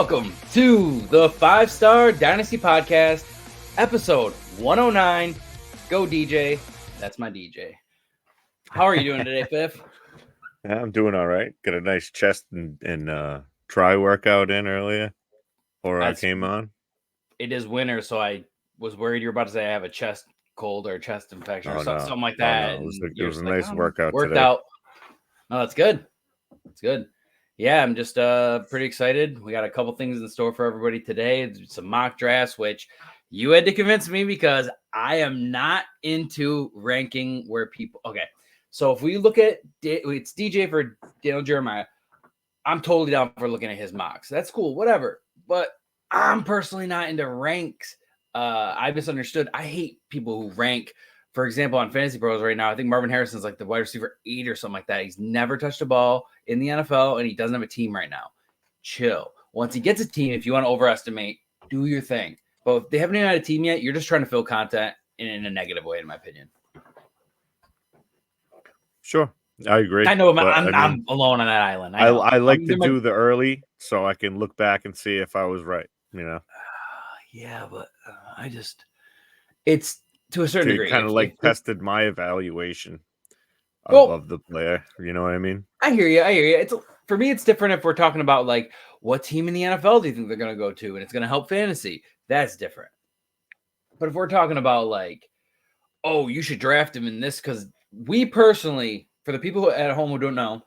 Welcome to the 5-Star Dynasty Podcast, episode 109. Go DJ. That's my DJ. How are you doing today, Piff? Yeah, I'm doing all right. Got a nice chest and try workout in earlier before I came on. It is winter, so I was worried you were about to say I have a chest cold or a chest infection or something like that. No. It was a nice workout worked today. out. No, that's good. That's good. Yeah, I'm just pretty excited. We got a couple things in store for everybody today. Some mock drafts, which you had to convince me because I am not into ranking where people. Okay, so if we look at it's DJ for Daniel Jeremiah, I'm totally down for looking at his mocks. That's cool, whatever. But I'm personally not into ranks. I misunderstood. I hate people who rank. For example, on Fantasy Pros right now, I think Marvin Harrison's like the wide receiver 8 or something like that. He's never touched a ball in the NFL, and he doesn't have a team right now. Chill. Once he gets a team, if you want to overestimate, do your thing. But if they haven't even had a team yet, you're just trying to fill content in a negative way, in my opinion. Sure. I agree. I know I'm alone on that island. I like to do the early so I can look back and see if I was right, you know? Yeah, but it's to a certain degree. Kind of tested my evaluation of the player. You know what I mean? I hear you. For me, it's different if we're talking about like what team in the NFL do you think they're going to go to, and it's going to help fantasy. That's different. But if we're talking about like, oh, you should draft him in this, because we personally, for the people at home who don't know,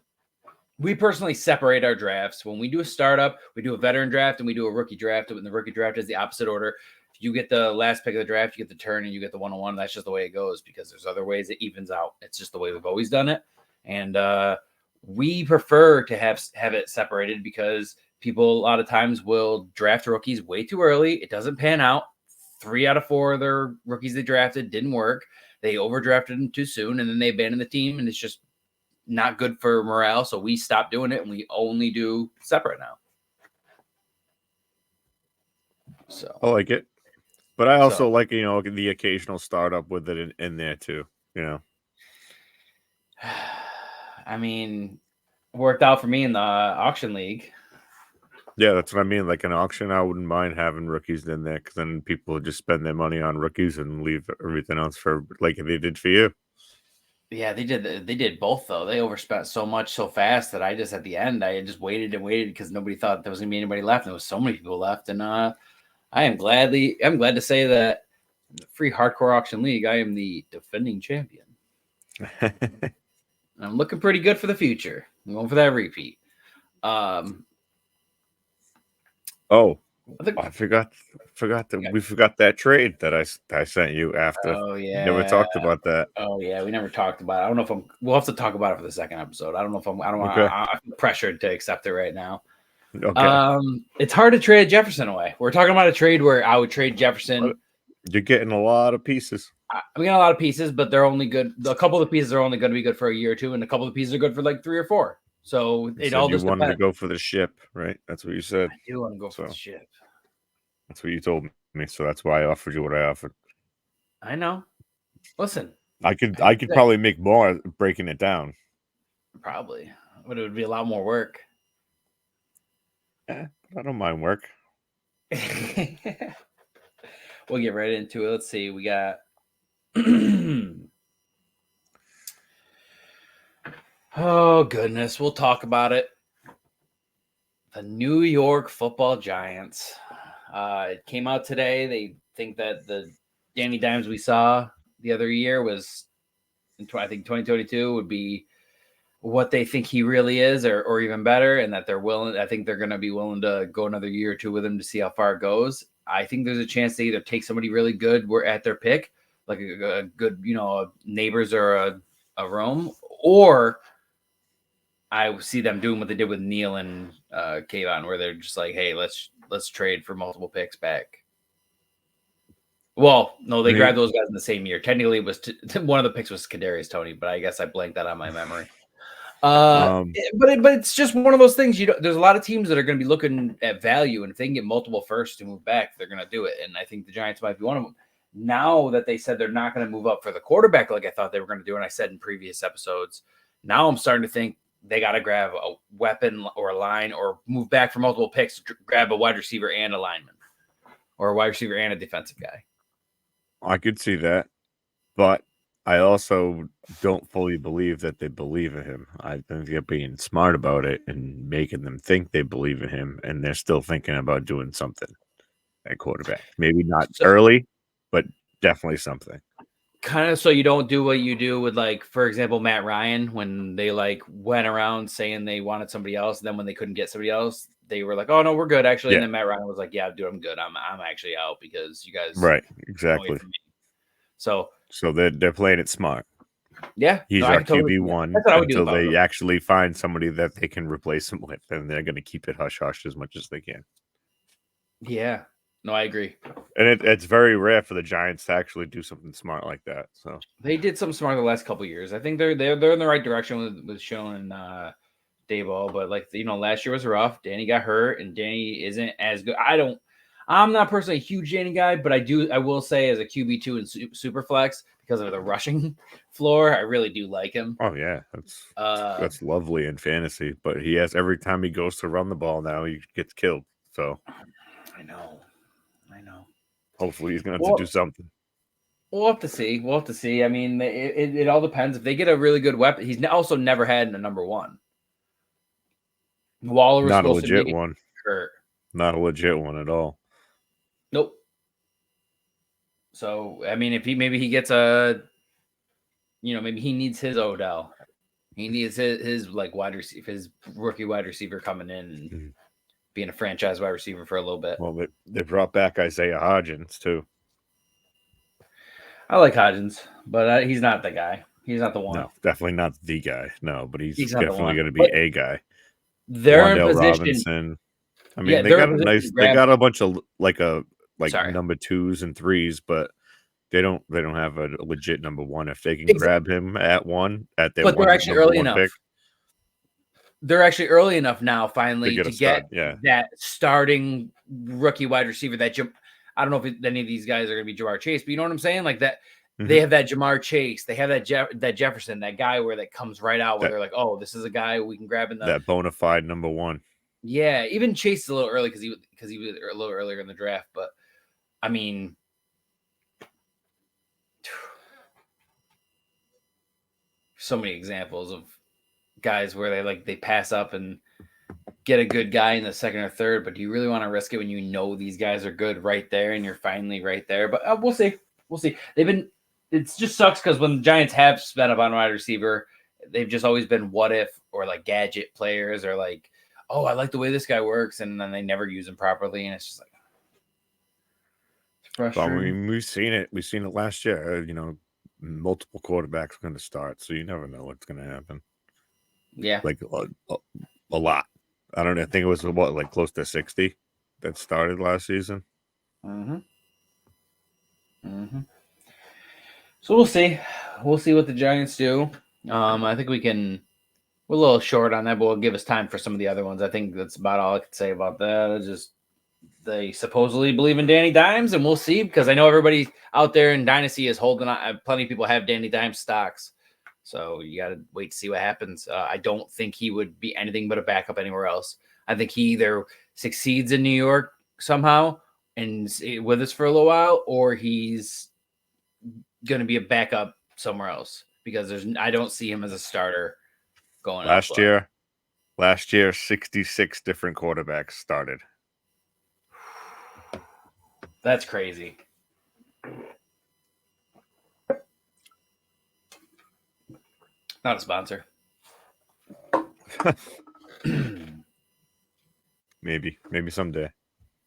we personally separate our drafts. When we do a startup, we do a veteran draft and we do a rookie draft. And the rookie draft is the opposite order. You get the last pick of the draft, you get the turn, and you get the 101. That's just the way it goes because there's other ways it evens out. It's just the way we've always done it. And we prefer to have it separated because people a lot of times will draft rookies way too early. It doesn't pan out. 3 out of 4 of their rookies they drafted didn't work. They overdrafted them too soon, and then they abandoned the team, and it's just not good for morale. So we stopped doing it, and we only do separate now. So I like it. But I also like, the occasional startup with it in there too, you know. I mean, worked out for me in the auction league. Yeah, that's what I mean. Like an auction, I wouldn't mind having rookies in there because then people would just spend their money on rookies and leave everything else for like they did for you. Yeah, they did. They did both though. They overspent so much so fast that I just at the end I just waited and waited because nobody thought there was gonna be anybody left. And there was so many people left, and I'm glad to say that in the free hardcore auction league, I am the defending champion. I'm looking pretty good for the future. I'm going for that repeat. I forgot that we forgot that trade that I sent you after. Oh yeah, never talked about that. Oh yeah, we never talked about it. I don't know if we'll have to talk about it for the second episode. I don't know if I'm pressured to accept it right now. Okay. It's hard to trade Jefferson away. We're talking about a trade where I would trade Jefferson. You're getting a lot of pieces. I'm getting a lot of pieces, but they're only good. A couple of the pieces are only going to be good for a year or two, and a couple of the pieces are good for like 3 or 4. So it all just wanted to go for the ship, right? That's what you said. I do want to go for the ship. That's what you told me, so that's why I offered you what I offered. I know. Listen, I could probably make more breaking it down. Probably, but it would be a lot more work. I don't mind work. We'll get right into it. Let's see. We got oh goodness, we'll talk about it. The New York Football Giants. It came out today. They think that the Danny Dimes we saw the other year was, I think 2022 would be what they think he really is, or even better, and that they're willing. I think they're going to be willing to go another year or 2 with him to see how far it goes. I think there's a chance to either take somebody really good at their pick, like a good, Neighbors or a Rome, or I see them doing what they did with Neil and Kayvon, where they're just like, hey, let's trade for multiple picks back. Well, no, they grabbed those guys in the same year. Technically, it was one of the picks was Kadarius Toney, but I guess I blanked that on my memory. But it's just one of those things. There's a lot of teams that are going to be looking at value, and if they can get multiple firsts to move back, they're going to do it. And I think the Giants might be one of them. Now that they said they're not going to move up for the quarterback like I thought they were going to do, and I said in previous episodes, now I'm starting to think they got to grab a weapon or a line or move back for multiple picks, grab a wide receiver and a lineman or a wide receiver and a defensive guy. I could see that, but I also don't fully believe that they believe in him. I think they're being smart about it and making them think they believe in him, and they're still thinking about doing something at quarterback. Maybe not early, but definitely something. Kind of so you don't do what you do with, like, for example, Matt Ryan, when they like went around saying they wanted somebody else. And then when they couldn't get somebody else, they were like, oh, no, we're good, actually. Yeah. And then Matt Ryan was like, yeah, dude, I'm good. I'm actually out because you guys. Right. Exactly. So they're playing it smart. Yeah. He's our QB1 until they actually find somebody that they can replace him with. And they're going to keep it hush-hush as much as they can. Yeah. No, I agree. And it's very rare for the Giants to actually do something smart like that. So they did something smart the last couple of years. I think they're in the right direction with Schoen and Dayball, but like, you know, last year was rough. Danny got hurt, and Danny isn't as good. I'm not personally a huge Danny guy, but I will say as a QB2 and Superflex, because of the rushing floor, I really do like him. Oh yeah, that's lovely in fantasy. But he has, every time he goes to run the ball now, he gets killed. So I know. Hopefully he's going to have to do something. We'll have to see. I mean, it all depends. If they get a really good weapon, he's also never had a number one. Waller was not a legit one. Hurt. Not a legit one at all. Nope. So, I mean, if maybe he gets maybe he needs his Odell. He needs his like wide receiver, his rookie wide receiver coming in and being a franchise wide receiver for a little bit. Well, they brought back Isaiah Hodgins too. I like Hodgins, but he's not the guy. He's not the one. No, definitely not the guy. No, but he's definitely going to be a guy. They're Wandale in position. Robinson. I mean, they got a nice. They got a bunch of number 2s and 3s, but they don't have a legit number one. If they can grab him at one, at their but they're actually early enough. Pick, they're actually early enough now, finally, to get that starting rookie wide receiver. I don't know if any of these guys are going to be Jamar Chase, but you know what I'm saying? Like that, they have that Jamar Chase, they have that Jefferson, that guy where that comes right out where they're like, oh, this is a guy we can grab in that bona fide number one. Yeah, even Chase is a little early because he was a little earlier in the draft, but I mean, so many examples of guys where they pass up and get a good guy in the second or third, but do you really want to risk it when you know these guys are good right there and you're finally right there? But we'll see. It just sucks because when the Giants have spent up on wide receiver, they've just always been what if or like gadget players or like, oh, I like the way this guy works, and then they never use him properly, and it's just like it's frustrating. Well, I mean, we've seen it last year. Multiple quarterbacks are going to start, so you never know what's going to happen. Yeah, like a lot. I don't know. I think it was like close to 60 that started last season. So we'll see. We'll see what the Giants do. I think we're a little short on that, but we'll give us time for some of the other ones. I think that's about all I could say about that. It's just they supposedly believe in Danny Dimes, and we'll see, because I know everybody out there in Dynasty is holding on. Plenty of people have Danny Dimes stocks. So you got to wait to see what happens. I don't think he would be anything but a backup anywhere else. I think he either succeeds in New York somehow and with us for a little while, or he's going to be a backup somewhere else, because I don't see him as a starter going last year 66 different quarterbacks started. That's crazy. Not a sponsor. Maybe someday.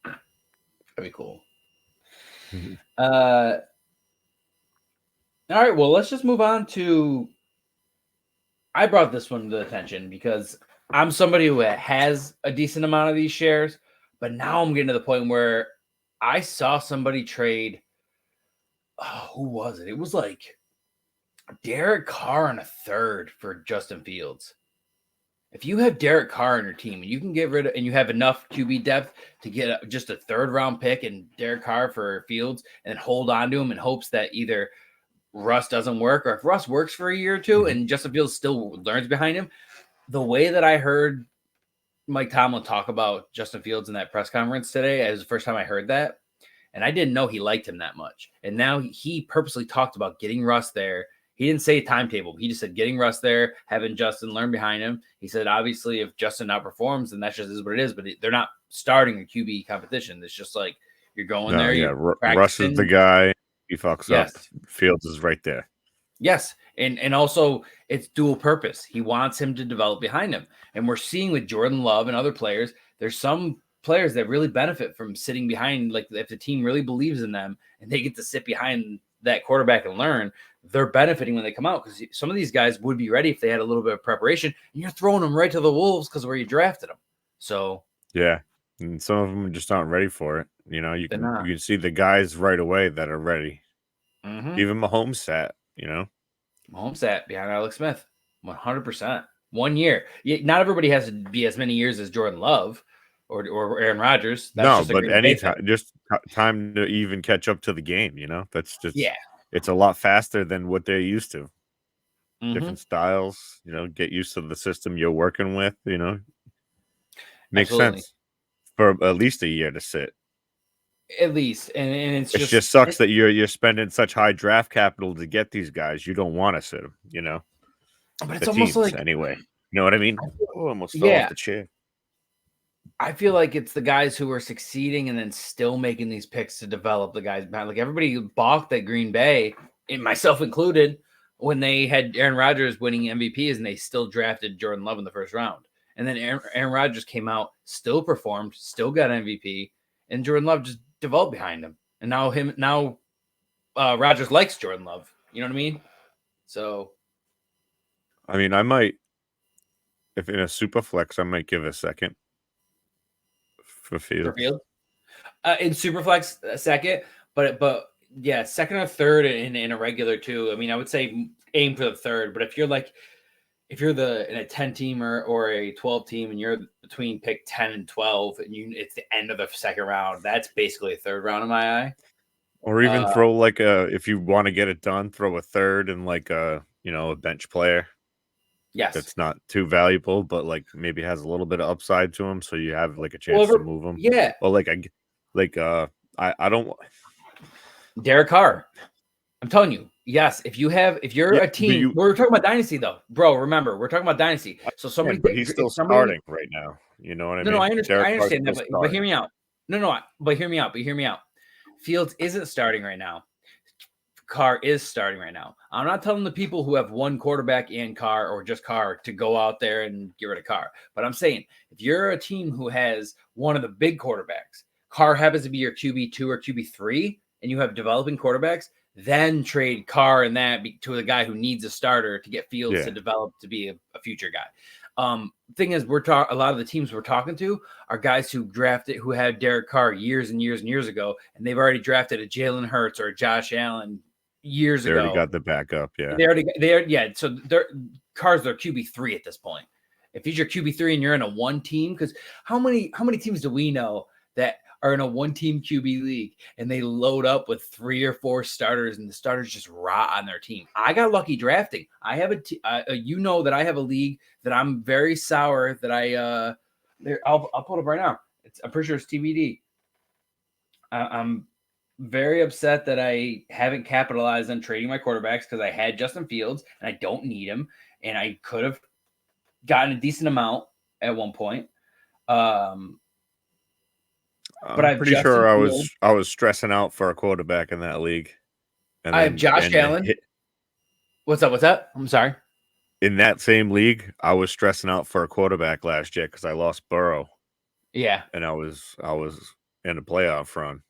That'd be cool. Mm-hmm. All right, well, let's just move on to. I brought this one to attention because I'm somebody who has a decent amount of these shares, but now I'm getting to the point where I saw somebody trade. Oh, who was it? It was like Derek Carr and a third for Justin Fields. If you have Derek Carr on your team and you can get rid of, and you have enough QB depth to get just a third round pick and Derek Carr for Fields and hold on to him in hopes that either Russ doesn't work, or if Russ works for a year or two and Justin Fields still learns behind him, the way that I heard Mike Tomlin talk about Justin Fields in that press conference today, it was the first time I heard that. And I didn't know he liked him that much. And now he purposely talked about getting Russ there. He didn't say a timetable. He just said getting Russ there, having Justin learn behind him. He said, obviously, if Justin outperforms, then that just is what it is. But they're not starting a QB competition. It's just like you're going there. Yeah, Russ is the guy. He fucks up. Fields is right there. Yes. And also, it's dual purpose. He wants him to develop behind him. And we're seeing with Jordan Love and other players, there's some players that really benefit from sitting behind. Like if the team really believes in them and they get to sit behind that quarterback and learn, they're benefiting when they come out, because some of these guys would be ready if they had a little bit of preparation, and you're throwing them right to the wolves because where you drafted them. So yeah, and some of them just aren't ready for it. You know, you can see the guys right away that are ready. Mm-hmm. Even Mahomes sat. You know, Mahomes sat behind Alex Smith 100%. 1 year. Not everybody has to be as many years as Jordan Love or Aaron Rodgers. That's but anytime, just time to even catch up to the game. You know, that's just It's a lot faster than what they're used to. Mm-hmm. Different styles, you know, get used to the system you're working with, you know. Makes sense for at least a year to sit. At least. And it just sucks that you're spending such high draft capital to get these guys. You don't want to sit them, you know. But it's almost like anyway. You know what I mean? Almost fell off the chair. I feel like it's the guys who are succeeding and then still making these picks to develop the guys. Like everybody balked at Green Bay, and myself included, when they had Aaron Rodgers winning MVPs and they still drafted Jordan Love in the first round. And then Aaron Rodgers came out, still performed, still got MVP, and Jordan Love just developed behind him. And now Rodgers likes Jordan Love. You know what I mean? So, I mean, I might, if in a super flex, I might give a second. For Fields. In Superflex, a second, but yeah, second or third in a regular too. I mean, I would say aim for the third, but if you're in a 10 team or a 12 team and you're between pick 10 and 12 and it's the end of the second round, that's basically a third round in my eye. Or even throw if you want to get it done, throw a third and a bench player. Yes, that's not too valuable, but maybe has a little bit of upside to him, so you have a chance to move him. Yeah. Well, I don't. Derek Carr, I'm telling you, yes. If you're a team, we're talking about Dynasty though, bro. Remember, we're talking about Dynasty. So but he's still starting right now. You know what I mean? No, I understand. I understand that, but hear me out. No, but hear me out. Fields isn't starting right now. Carr is starting right now. I'm not telling the people who have one quarterback and Carr or just Carr to go out there and get rid of Carr. But I'm saying if you're a team who has one of the big quarterbacks, Carr happens to be your QB2 or QB3, and you have developing quarterbacks, then trade Carr and that to the guy who needs a starter to get Fields to develop to be a future guy. Thing is, a lot of the teams we're talking to are guys who had Derek Carr years and years and years ago, and they've already drafted a Jalen Hurts or a Josh Allen years ago. They already got the backup, So Carr's their QB3 at this point. If he's your QB3 and you're in a one team, because how many teams do we know that are in a one team QB league and they load up with 3 or 4 starters and the starters just rot on their team? I got lucky drafting. I have that I have a league that I'm very sour that I'll pull it up right now. I'm pretty sure it's TBD. I'm very upset that I haven't capitalized on trading my quarterbacks because I had Justin Fields and I don't need him, and I could have gotten a decent amount at one point. But I'm pretty sure I was stressing out for a quarterback in that league. And I have Josh Allen. What's up? I'm sorry. In that same league, I was stressing out for a quarterback last year because I lost Burrow. Yeah, and I was in a playoff run.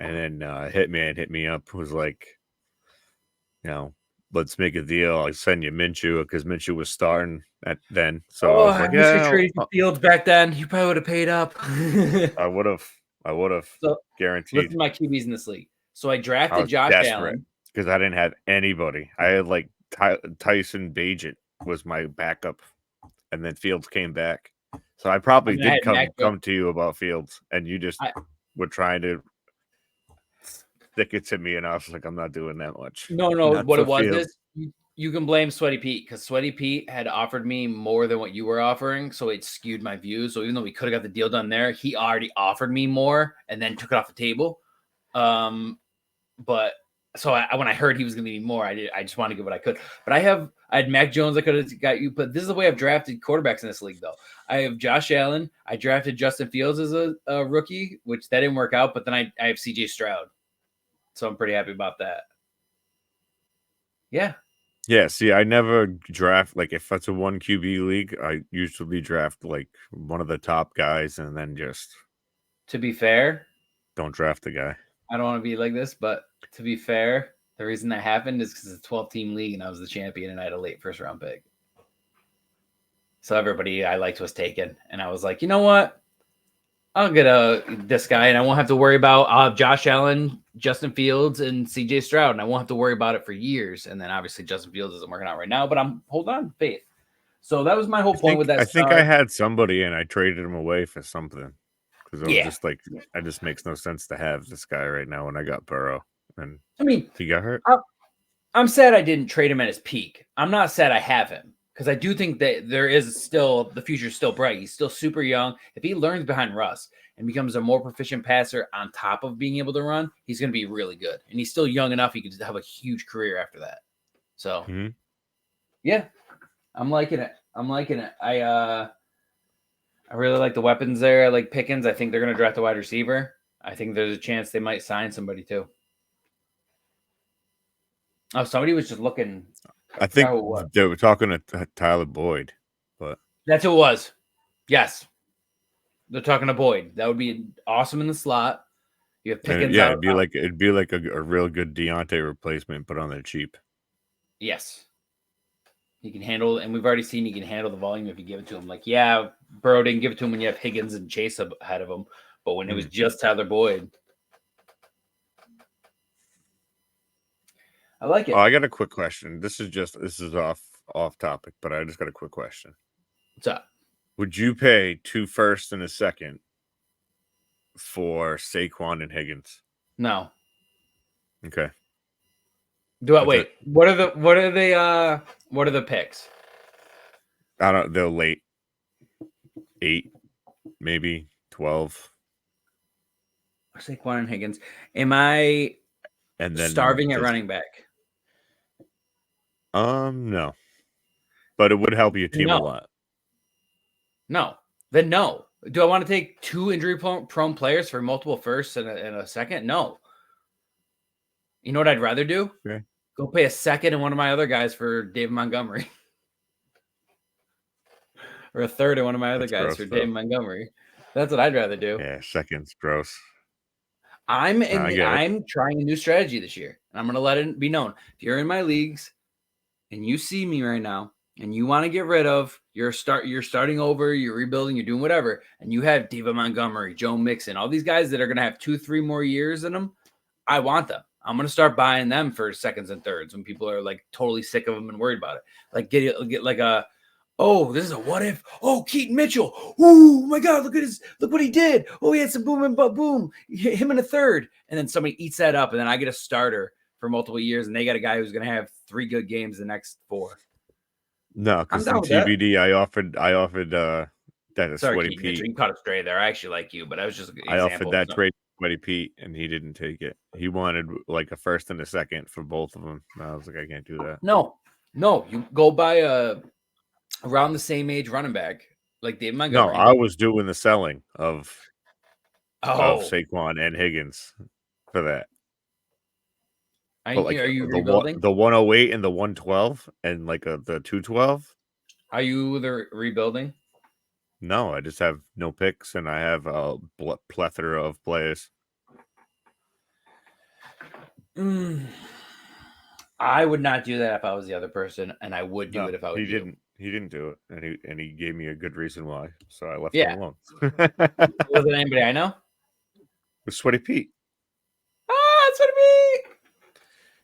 And then Hitman hit me up, was like, let's make a deal. I'll send you Minshew because Minshew was starting then. So I was like, yeah, trading Fields back then. You probably would have paid up. I would have guaranteed. Listen to my QBs in this league. So I drafted Josh Allen because I didn't have anybody. I had Tyson Bagent was my backup, and then Fields came back. So I probably did come to you about Fields, and you just were trying to stick it to me, and I was like, I'm not doing that much. No. What it was is You can blame Sweaty Pete because Sweaty Pete had offered me more than what you were offering, so it skewed my views. So even though we could have got the deal done there, he already offered me more and then took it off the table. But so when I heard he was going to be more, I just wanted to get what I could. But I had Mac Jones. I could have got you. But this is the way I've drafted quarterbacks in this league, though. I have Josh Allen. I drafted Justin Fields as a rookie, which that didn't work out. But then I have CJ Stroud, so I'm pretty happy about that. Yeah. Yeah, see, I never draft, like, if it's a 1 QB league, I usually draft, like, one of the top guys and then just... To be fair, don't draft the guy. I don't want to be like this, but to be fair, the reason that happened is because it's a 12-team league and I was the champion and I had a late first-round pick. So everybody I liked was taken. And I was like, you know what? I'll get this guy and I won't have to worry about Josh Allen, Justin Fields, and CJ Stroud. And I won't have to worry about it for years. And then obviously Justin Fields isn't working out right now, but I'm holding on to faith. So that was my whole point with that. I think I had somebody and I traded him away for something. Because I was just like, it just makes no sense to have this guy right now when I got Burrow. And I mean, he got hurt. I'm sad I didn't trade him at his peak. I'm not sad I have him. Because I do think that there is still, the future's still bright. He's still super young. If he learns behind Russ and becomes a more proficient passer on top of being able to run, he's going to be really good. And he's still young enough. He could have a huge career after that. So, yeah, I'm liking it. I really like the weapons there. I like Pickens. I think they're going to draft a wide receiver. I think there's a chance they might sign somebody too. Oh, somebody was just looking. I think they were talking to Tyler Boyd, but that's who it was. Yes, they're talking to Boyd. That would be awesome in the slot. You have Pickens. Yeah, it'd be like a real good Deontay replacement, but on the cheap. Yes, he can handle, and we've already seen he can handle the volume if you give it to him. Like, yeah, Burrow didn't give it to him when you have Higgins and Chase ahead of him, but when it was just Tyler Boyd. I like it. Oh, I got a quick question. This is off topic, but I just got a quick question. What's up? Would you pay 2 firsts and a second for Saquon and Higgins? No. Okay. Wait. What are the picks? I don't. They're late. 8, maybe 12. Saquon and Higgins. Am I starving at running back? No. But it would help your team a lot. No. Then no. Do I want to take 2 injury-prone players for multiple firsts and a second? No. You know what I'd rather do? Okay. Go pay a second and one of my other guys for David Montgomery. Or a third and one of my other guys for David Montgomery. That's what I'd rather do. Yeah, seconds, gross. I'm trying a new strategy this year. And I'm going to let it be known. If you're in my leagues and you see me right now and you want to get rid of you're starting over, you're rebuilding, you're doing whatever, and you have David Montgomery, Joe Mixon, all these guys that are going to have 2-3 more years in them, I want them. I'm going to start buying them for seconds and thirds when people are like totally sick of them and worried about it. Like get like a, oh, this is a what if? Oh, Keaton Mitchell. Oh my God, look what he did. Oh, he had some boom and boom. Him in a third. And then somebody eats that up, and then I get a starter for multiple years, and they got a guy who's going to have 3 good games the next 4. No, because in TBD, I offered that Sweaty Pete. You caught a stray there. I actually like you, but I was just an example. I offered that trade to Sweaty Pete, and he didn't take it. He wanted like a first and a second for both of them. I was like, I can't do that. No, you go buy around the same age running back like David Montgomery. No, I was doing the selling of Saquon and Higgins for that. Are you rebuilding? The 108 and the 112 and like the 212? Are you rebuilding? No, I just have no picks and I have a plethora of players. I would not do that if I was the other person, and I would do it if I was you. He didn't do it, and he gave me a good reason why, so I left him alone. Was it anybody I know? It was Sweaty Pete. Sweaty Pete!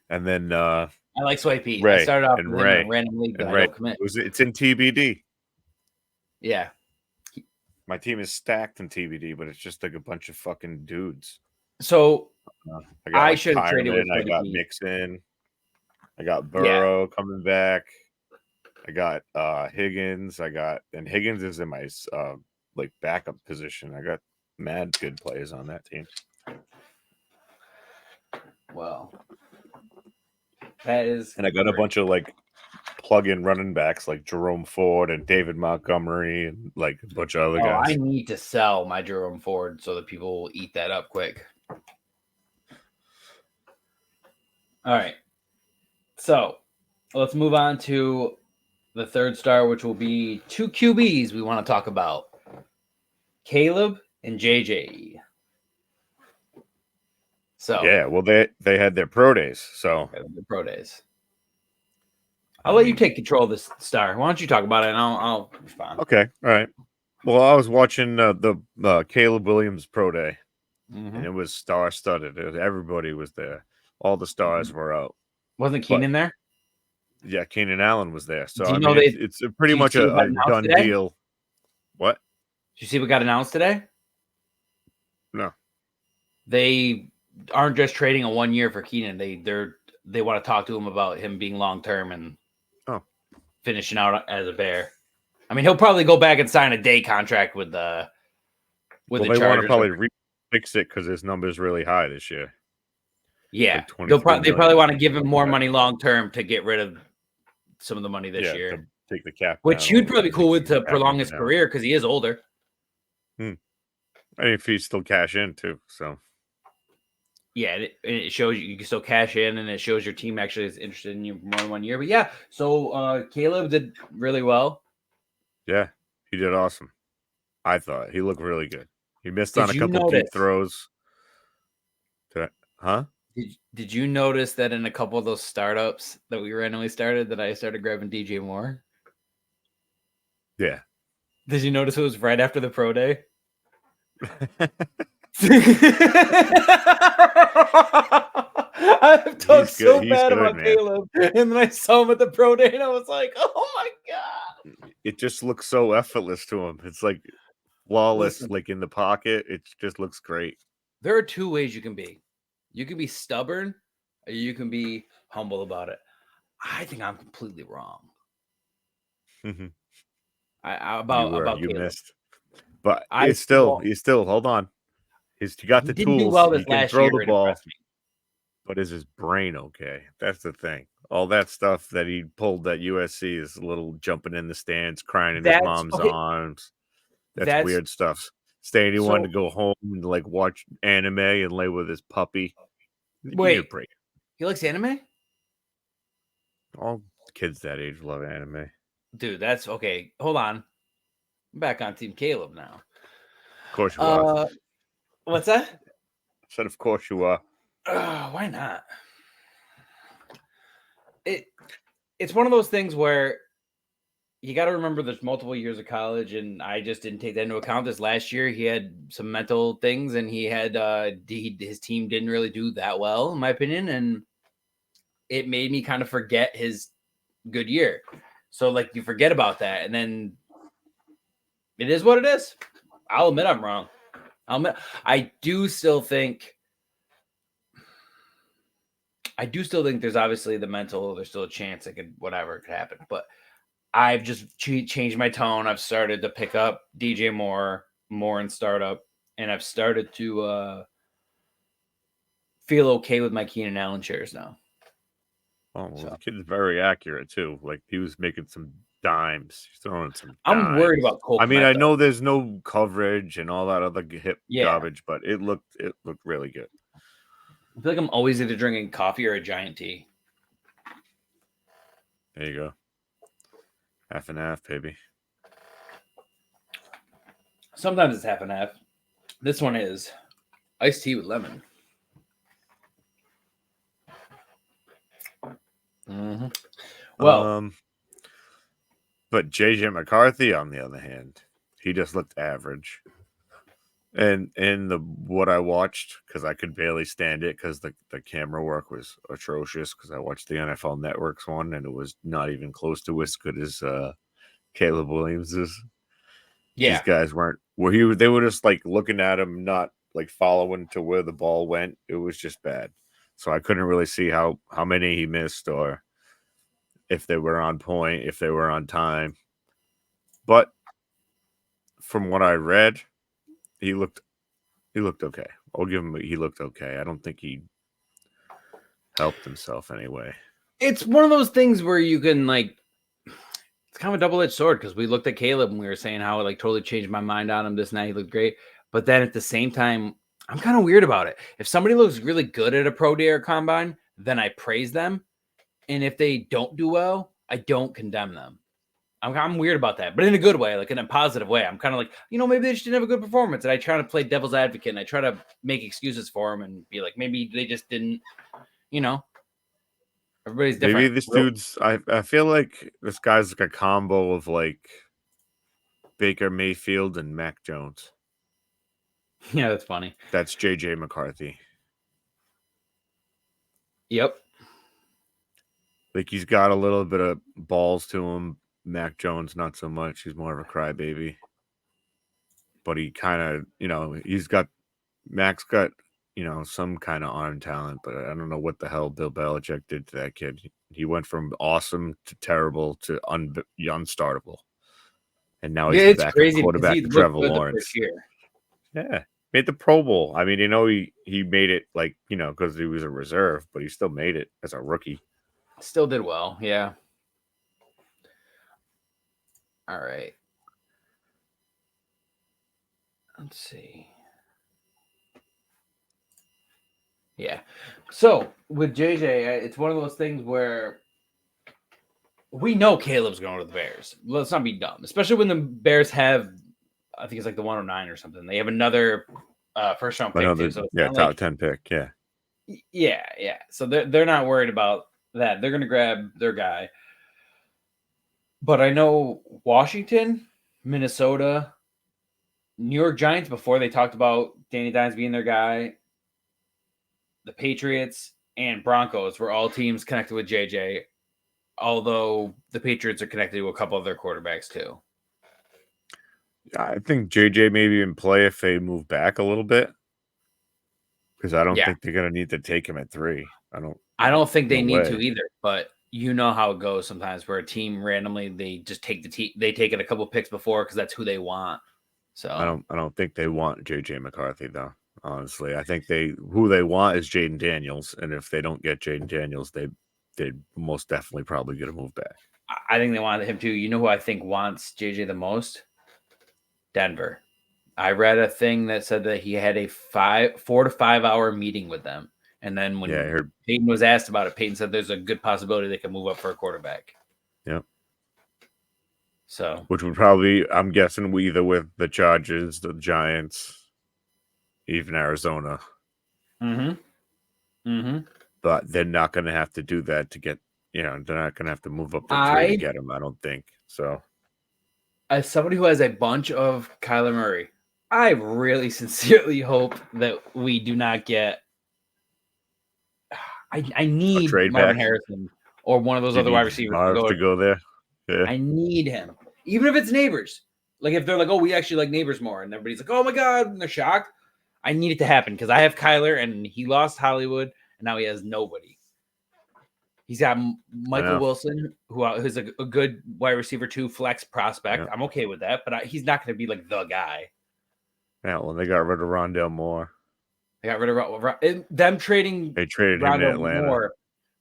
And then I like Sweaty Pete. Ray, I started off in a random league, but I don't commit. It's in TBD. Yeah. My team is stacked in TBD, but it's just like a bunch of fucking dudes. So I should have traded with I got Pete. Mixon. I got Burrow coming back. I got Higgins. And Higgins is in my like backup position. I got mad good players on that team. Well, that is. And I got a bunch of like plug-in running backs like Jerome Ford and David Montgomery and like a bunch of other guys. I need to sell my Jerome Ford so that people will eat that up quick. All right. So let's move on to the third star, which will be two QBs we want to talk about. Caleb and JJ. So yeah, well they had their pro days, so the pro days. I'll let you take control of this star. Why don't you talk about it and I'll respond. Okay, all right. Well, I was watching the Caleb Williams pro day, and it was star-studded. Everybody was there. All the stars were out. Wasn't Keenan there? Yeah, Keenan Allen was there. So I mean, it's pretty much a done deal. What? Did you see what got announced today? No. They aren't just trading a 1 year for Keenan. They want to talk to him about him being long term and finishing out as a Bear. I mean, he'll probably go back and sign a day contract with the Chargers. They want to probably fix it because his number is really high this year. Yeah, like they probably want to give him more money long term to get rid of some of the money this year. To take the cap, which you'd probably be cool with to prolong his career because he is older. I mean, if he's still cash in too, so. Yeah, it shows you can still cash in, and it shows your team actually is interested in you for more than 1 year. But yeah, so Caleb did really well. Yeah, he did awesome. I thought he looked really good. He missed on a couple deep throws. Huh? Did you notice that in a couple of those startups that we randomly started, that I started grabbing DJ Moore? Yeah. Did you notice it was right after the pro day? I've talked so bad about Caleb, and then I saw him at the pro day, and I was like, "Oh my god!" It just looks so effortless to him. It's like flawless, like in the pocket. It just looks great. There are two ways you can be. You can be stubborn, or you can be humble about it. I think I'm completely wrong. About you Caleb. missed, but he's still hold on. He got the tools. Do well this he can last throw year the ball, but is his brain okay? That's the thing. All that stuff that he pulled at USC is a little jumping in the stands, crying in his mom's arms. That's weird stuff. He wanted to go home and like watch anime and lay with his puppy. Wait, he likes anime? All kids that age love anime. Dude, that's okay. Hold on. I'm back on Team Caleb now. Of course you are. What's that? I said, of course you are. Why not? It's one of those things where you got to remember there's multiple years of college, and I just didn't take that into account. This last year, he had some mental things, and he had his team didn't really do that well, in my opinion, and it made me kind of forget his good year. So, like, you forget about that, and then it is what it is. I'll admit I'm wrong. I do still think there's obviously the mental. There's still a chance it could happen, but I've just changed my tone. I've started to pick up DJ more in startup, and I've started to feel okay with my Keenan Allen shares now. Oh, well, the kid's very accurate too. Like he was making some dimes. He's throwing some. I'm worried about Cole. I mean, I know there's no coverage and all that other garbage, but it looked really good. I feel like I'm always either drinking coffee or a giant tea. There you go. Half and half, baby. Sometimes it's half and half. This one is iced tea with lemon. Mm-hmm. Well, but JJ McCarthy, on the other hand, he just looked average. And in what I watched, because I could barely stand it because the camera work was atrocious, because I watched the NFL Network's one and it was not even close to as good as Caleb Williams's. Yeah, these guys weren't. They were just like looking at him, not like following to where the ball went. It was just bad. So I couldn't really see how many he missed or if they were on point, if they were on time. But from what I read, he looked okay. I'll give him he looked okay. I don't think he helped himself anyway. It's one of those things where you can like, it's kind of a double-edged sword because we looked at Caleb and we were saying how it like totally changed my mind on him this night. He looked great. But then at the same time, I'm kind of weird about it. If somebody looks really good at a pro day or combine, then I praise them. And if they don't do well, I don't condemn them. I'm weird about that, but in a good way, like in a positive way. I'm kind of like, maybe they just didn't have a good performance. And I try to play devil's advocate and I try to make excuses for them and be like, maybe they just didn't, everybody's different. Maybe this dude's, I feel like this guy's like a combo of like Baker Mayfield and Mac Jones. Yeah, that's funny. That's JJ McCarthy. Yep. Like he's got a little bit of balls to him. Mac Jones, not so much. He's more of a crybaby. But he kind of, Mac's got, some kind of arm talent, but I don't know what the hell Bill Belichick did to that kid. He went from awesome to terrible to unstartable. And now he's the backup quarterback to Trevor Lawrence. Yeah. Made the Pro Bowl. I mean, he made it like, because he was a reserve, but he still made it as a rookie. Still did well, yeah. All right. Let's see. Yeah. So with JJ, it's one of those things where we know Caleb's going to the Bears. Let's not be dumb, especially when the Bears have, I think it's like the 109 or something. They have another first round pick too. So top like, 10 pick. Yeah. Yeah. So they're not worried about that. They're going to grab their guy. But I know Washington, Minnesota, New York Giants, before they talked about Danny Dimes being their guy, the Patriots and Broncos were all teams connected with JJ, although the Patriots are connected to a couple of their quarterbacks too. I think JJ may be in play if they move back a little bit, because I don't think they're going to need to take him at 3. I don't think they need to either, but you know how it goes sometimes where a team randomly, they just take they take it a couple picks before because that's who they want. So I don't think they want JJ McCarthy though. Honestly, I think who they want is Jaden Daniels, and if they don't get Jaden Daniels, they'd most definitely probably get a move back. I think they wanted him too. You know who I think wants JJ the most? Denver. I read a thing that said that he had a 4 to 5 hour meeting with them. And then when Peyton was asked about it, Peyton said there's a good possibility they can move up for a quarterback. Yep. So, which would probably, I'm guessing, either with the Chargers, the Giants, even Arizona. But they're not going to have to do that to get, they're not going to have to move up to 3 to get him, I don't think. So, as somebody who has a bunch of Kyler Murray, I really sincerely hope that we do not get. I need Marvin back. Harrison or one of those other wide receivers to go there. Yeah. I need him, even if it's Neighbors. Like if they're like, oh, we actually like Neighbors more, and everybody's like, oh my god, and they're shocked. I need it to happen because I have Kyler, and he lost Hollywood, and now he has nobody. He's got Michael Wilson, who's a good wide receiver 2 flex prospect. I'm okay with that, but he's not going to be like the guy. Yeah, well, they got rid of Rondale Moore. They got rid of them trading. They traded him to Atlanta. Moore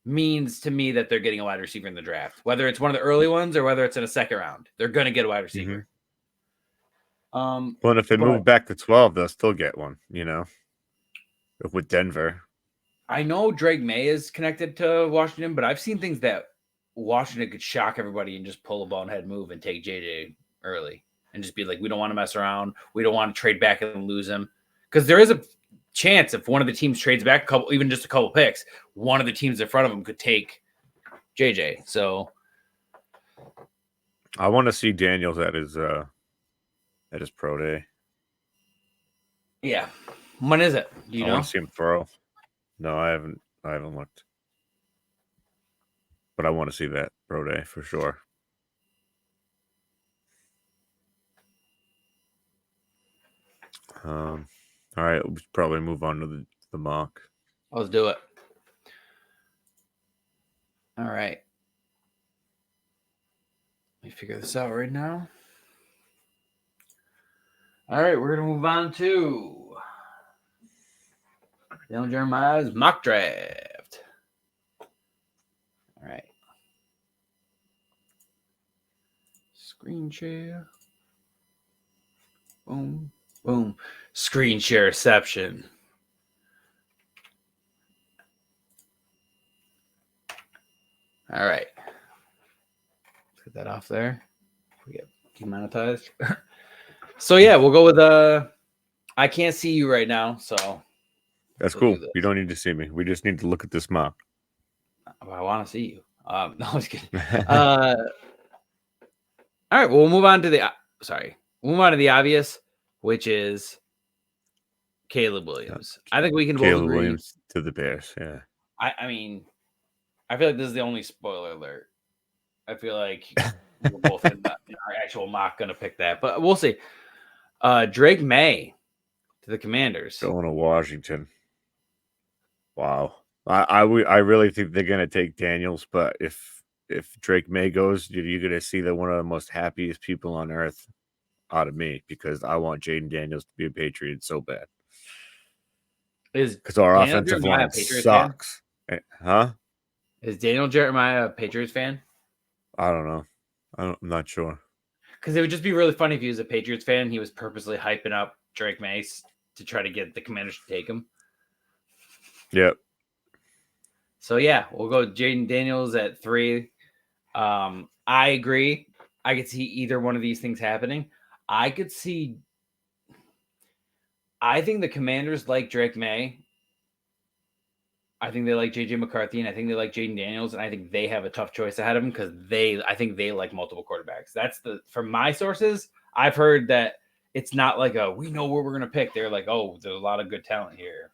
means to me that they're getting a wide receiver in the draft, whether it's one of the early ones or whether it's in a second round. They're going to get a wide receiver. Well, and if they move back to 12, they'll still get one. With Denver. I know Drake May is connected to Washington, but I've seen things that Washington could shock everybody and just pull a bonehead move and take JJ early and just be like, we don't want to mess around. We don't want to trade back and lose him. Because there is a chance if one of the teams trades back even just a couple picks, one of the teams in front of them could take JJ. So I want to see Daniels at his pro day. Yeah. When is it? Do you know? I want to see him throw. No, I haven't looked. But I want to see that pro day for sure. All right, we'll probably move on to the mock. Let's do it. All right. Let me figure this out right now. All right, we're going to move on to Daniel Jeremiah's mock draft. All right. Screen share. Boom, boom. Screen share reception. All right. Let's get that off there. We get demonetized. So yeah, we'll go with I can't see you right now, so That's cool. You don't need to see me. We just need to look at this mock. I want to see you. No, I was kidding. All right, well, we'll move on to we'll move on to the obvious, which is Caleb Williams. I think we can both agree. Williams to the Bears, yeah. I mean, I feel like this is the only spoiler alert. I feel like we're both in our actual mock going to pick that, but we'll see. Drake May to the Commanders. Going to Washington. Wow. I really think they're going to take Daniels, but if Drake May goes, you're going to see that one of the most happiest people on earth out of me, because I want Jaden Daniels to be a Patriot so bad. Because our offensive line sucks. Huh? Is Daniel Jeremiah a Patriots fan? I don't know. I'm not sure. Because it would just be really funny if he was a Patriots fan and he was purposely hyping up Drake May to try to get the Commanders to take him. Yep. So, yeah, we'll go Jaden Daniels at 3. I agree. I could see either one of these things happening. I think the Commanders like Drake May. I think they like J.J. McCarthy, and I think they like Jaden Daniels, and I think they have a tough choice ahead of them because I think they like multiple quarterbacks. From my sources, I've heard that it's not like we know where we're going to pick. They're like, oh, there's a lot of good talent here.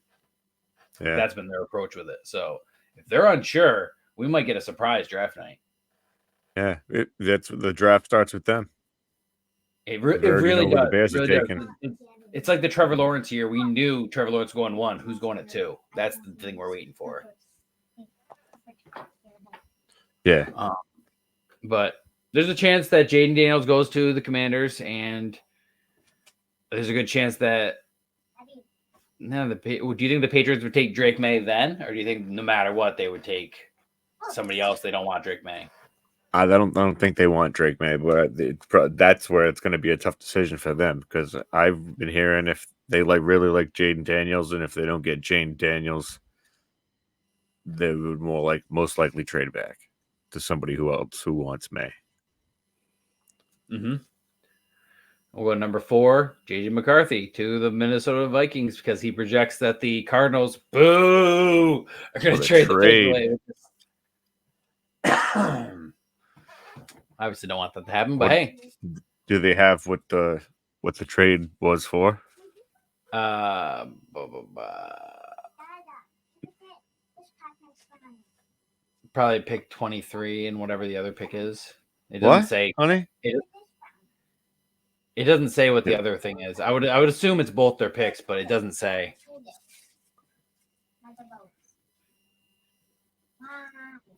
Yeah. That's been their approach with it. So if they're unsure, we might get a surprise draft night. Yeah, the draft starts with them. It really does. The Bears are taking. It's like the Trevor Lawrence year. We knew Trevor Lawrence going 1. Who's going at 2? That's the thing we're waiting for. Yeah. But there's a chance that Jaden Daniels goes to the Commanders, and there's a good chance that do you think the Patriots would take Drake May then, or do you think no matter what they would take somebody else? They don't want Drake May. I don't think they want Drake May, but that's where it's going to be a tough decision for them, because I've been hearing if they really like Jaden Daniels, and if they don't get Jaden Daniels, they would most likely trade back to somebody who wants May. Mm-hmm. We'll go to number 4, J.J. McCarthy to the Minnesota Vikings, because he projects that the Cardinals, are going to trade the pick away. Obviously don't want that to happen, but hey. Do they have what the trade was for? Probably pick 23 and whatever the other pick is. It doesn't say, honey. It doesn't say what the other thing is. I would assume it's both their picks, but it doesn't say.